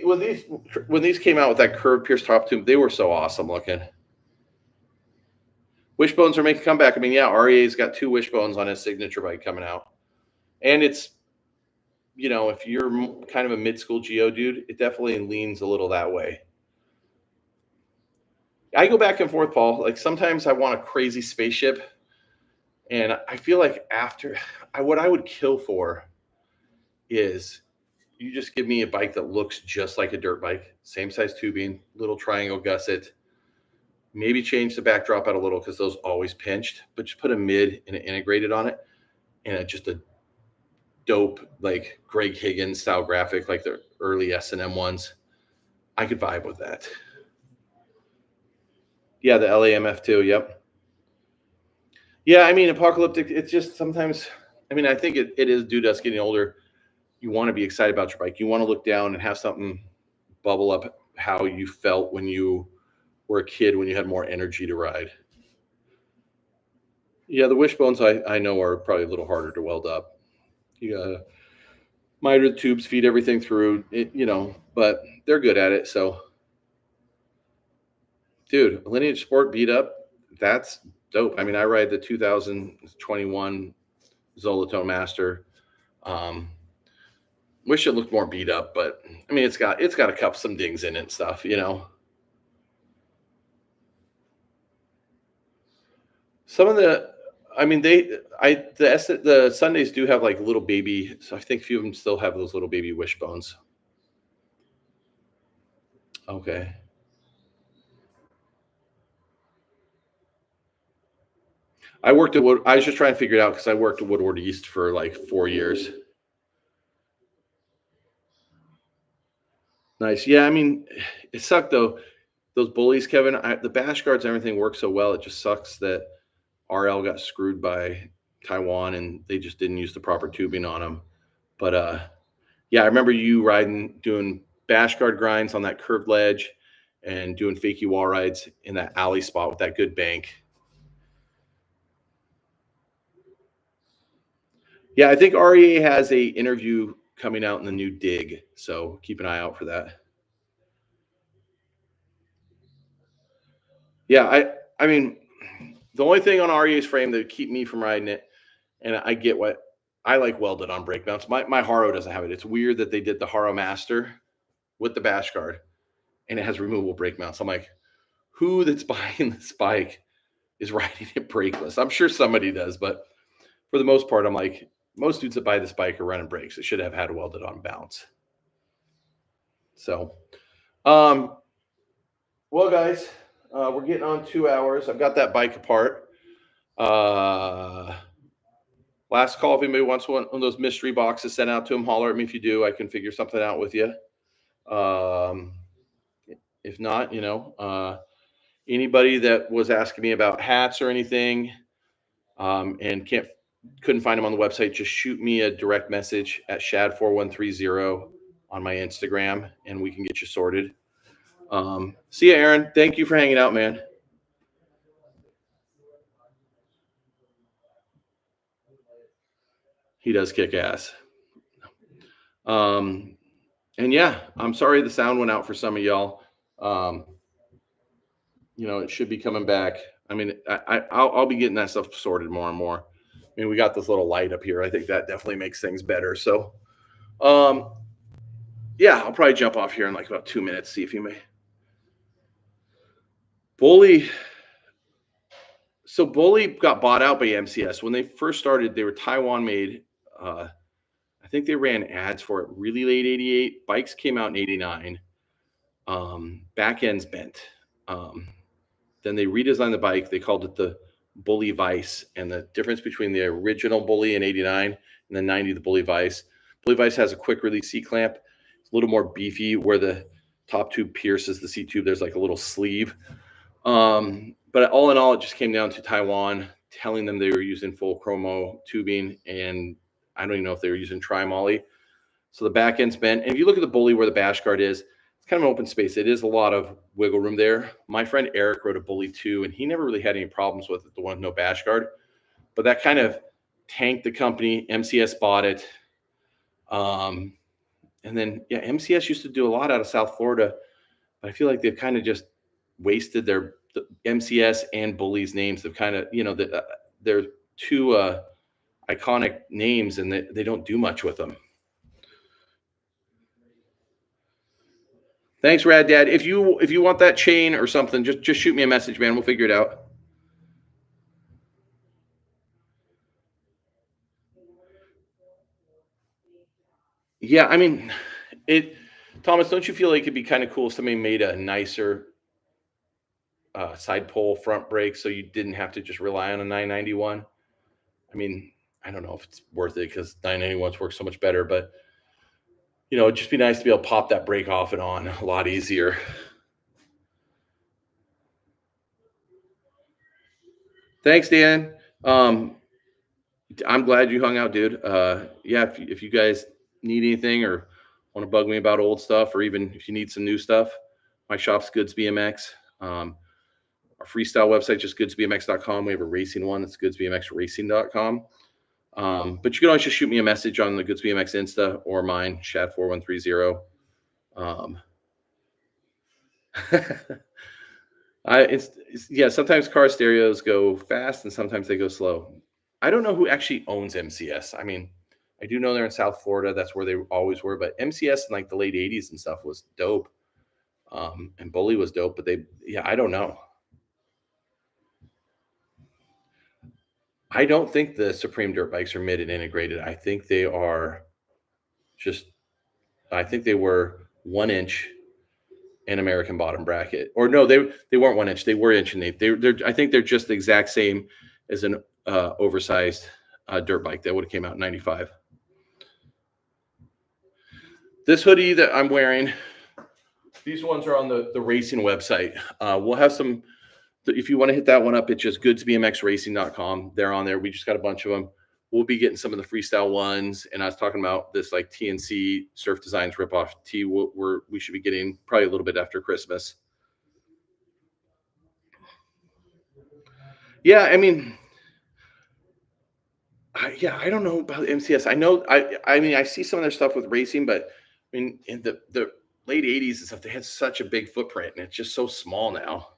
when these came out with that curved pierced top tube, they were so awesome looking. Wishbones are making a comeback. I mean, yeah, REA's got 2 wishbones on his signature bike coming out. And it's, if you're kind of a mid-school Geo dude, it definitely leans a little that way. I go back and forth, Paul. Like sometimes I want a crazy spaceship. And I feel like what I would kill for is you just give me a bike that looks just like a dirt bike, same size tubing, little triangle gusset, maybe change the backdrop out a little because those always pinched, but just put a mid and an integrated on it and just a dope like Greg Higgins style graphic like the early S&M ones. I could vibe with that. Yeah, the LAMF2, yep. Yeah, I mean, apocalyptic, it's just sometimes, I mean, I think it is due to us getting older. You want to be excited about your bike. You want to look down and have something bubble up how you felt when you were a kid, when you had more energy to ride. Yeah, the wishbones I know are probably a little harder to weld up. You gotta miter the tubes, feed everything through it, but they're good at it. So, dude, Lineage Sport beat up. That's dope. I mean, I ride the 2021 Zolatone Master. Um, wish it looked more beat up, but I mean, it's got a couple some dings in it and stuff. Some of the, I mean, the Sundays do have like little baby. So I think a few of them still have those little baby wishbones. Okay. I worked at Wood. I was just trying to figure it out because I worked at Woodward East for like 4 years. Nice. Yeah, I mean, it sucked though. Those bullies, Kevin. The bash guards and everything worked so well. It just sucks that RL got screwed by Taiwan and they just didn't use the proper tubing on them. But yeah, I remember you doing bash guard grinds on that curved ledge, and doing fakie wall rides in that alley spot with that good bank. Yeah, I think REA has a interview coming out in the new dig, so keep an eye out for that. Yeah, I mean, the only thing on REA's frame that would keep me from riding it, and I get what I like welded on brake mounts. My Haro doesn't have it. It's weird that they did the Haro Master with the bash guard, and it has removable brake mounts. I'm like, who that's buying this bike is riding it brakeless? I'm sure somebody does, but for the most part, I'm like, most dudes that buy this bike are running brakes. It should have had welded on bounce. So, well, guys, we're getting on 2 hours. I've got that bike apart. Last call. If anybody wants one of those mystery boxes sent out to them, holler at me. If you do, I can figure something out with you. If not, anybody that was asking me about hats or anything, and couldn't find them on the website, just shoot me a direct message at shad4130 on my Instagram, and we can get you sorted. See ya, Aaron. Thank you for hanging out, man. He does kick ass. And yeah, I'm sorry the sound went out for some of y'all. It should be coming back. I mean, I'll be getting that stuff sorted more and more. I mean, we got this little light up here. I think that definitely makes things better. So, yeah, I'll probably jump off here in like about 2 minutes, see if you may. Bully. So Bully got bought out by MCS. When they first started, they were Taiwan made. I think they ran ads for it really late 88. Bikes came out in 89. Back ends bent. Then they redesigned the bike. They called it the Bully Vice. And the difference between the original Bully in 89 and the 90, the Bully Vice. Bully Vice has a quick release seat clamp. It's a little more beefy where the top tube pierces the seat tube. There's like a little sleeve. But all in all, it just came down to Taiwan telling them they were using full chromo tubing, and I don't even know if they were using tri-moly. So the back end's bent. And if you look at the Bully where the bash guard is, it's kind of an open space. It is a lot of wiggle room there. My friend Eric rode a Bully too, and he never really had any problems with it, the one with no bash guard. But that kind of tanked the company. MCS bought it. And then, yeah, MCS used to do a lot out of South Florida, but I feel like they've kind of just wasted the MCS and Bully's names. They've kind of, they're two iconic names, and they don't do much with them. Thanks, Rad Dad. If you want that chain or something, just shoot me a message, man. We'll figure it out. Yeah, I mean, Thomas, don't you feel like it'd be kind of cool if somebody made a nicer side pole front brake so you didn't have to just rely on a 991? I mean, I don't know if it's worth it because 991s work so much better, but it'd just be nice to be able to pop that brake off and on a lot easier. Thanks, Dan. I'm glad you hung out, dude. Yeah, if you guys need anything or want to bug me about old stuff, or even if you need some new stuff, my shop's Goods BMX. Our freestyle website, just goodsbmx.com. We have a racing one. It's goodsbmxracing.com. But you can always just shoot me a message on the goodsbmx Insta or mine, Shad4130. Sometimes car stereos go fast and sometimes they go slow. I don't know who actually owns MCS. I mean, I do know they're in South Florida. That's where they always were. But MCS in like the late 80s and stuff was dope. And Bully was dope. But I don't know. I don't think the Supreme dirt bikes are mid and integrated. I think they are I think they were 1 inch in American bottom bracket. Or no, they weren't 1 inch. They were 1.8 inch. I think they're just the exact same as an oversized dirt bike that would have came out in 95. This hoodie that I'm wearing, these ones are on the racing website. We'll have some, if you want to hit that one up, it's just goodsbmxracing.com. They're on there. We just got a bunch of them. We'll be getting some of the freestyle ones. And I was talking about this like TNC Surf Designs ripoff tee we should be getting probably a little bit after Christmas. Yeah, I mean, I don't know about MCS. I know, I mean, I see some of their stuff with racing, but I mean, in the late 80s and stuff, they had such a big footprint, and it's just so small now.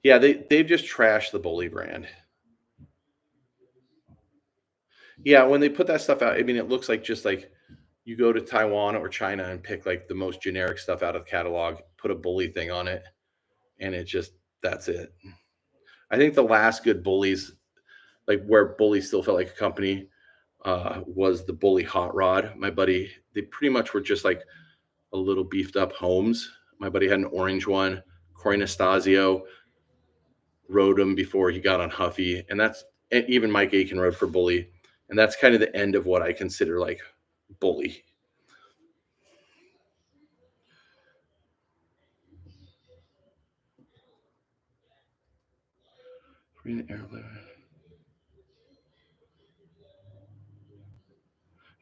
Yeah, they've just trashed the Bully brand. Yeah, when they put that stuff out, I mean, it looks like just like you go to Taiwan or China and pick like the most generic stuff out of the catalog, put a Bully thing on it, and that's it. I think the last good Bullies, like where Bully still felt like a company, was the Bully Hot Rod. My buddy, they pretty much were just like a little beefed up Homes. My buddy had an orange one. Corey Nastasio rode him before he got on Huffy, and even Mike Aiken rode for Bully, and that's kind of the end of what I consider like Bully.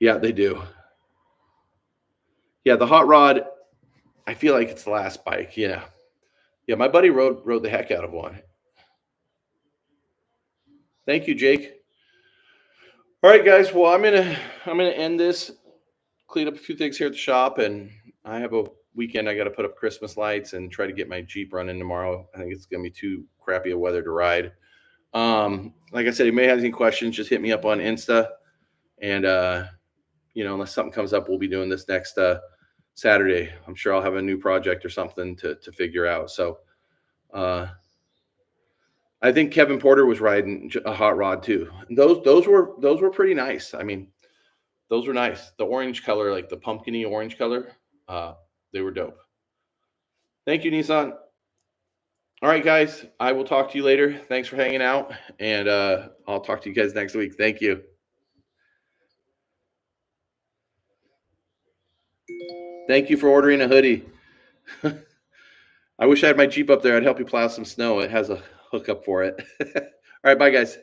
Yeah, they do. Yeah, the Hot Rod, I feel like it's the last bike. Yeah. Yeah, my buddy rode the heck out of one. Thank you, Jake. All right, guys. Well, I'm gonna end this, clean up a few things here at the shop, and I have a weekend. I got to put up Christmas lights and try to get my Jeep running tomorrow. I think it's gonna be too crappy a weather to ride. Like I said, if you may have any questions, just hit me up on Insta, and unless something comes up, we'll be doing this next Saturday. I'm sure I'll have a new project or something to figure out. So I think Kevin Porter was riding a hot rod too. Those were pretty nice. I mean, those were nice. The orange color, like the pumpkin-y orange color, they were dope. Thank you, Nissan. All right, guys. I will talk to you later. Thanks for hanging out, and I'll talk to you guys next week. Thank you. Thank you for ordering a hoodie. I wish I had my Jeep up there. I'd help you plow some snow. It has a hookup for it. All right, bye, guys.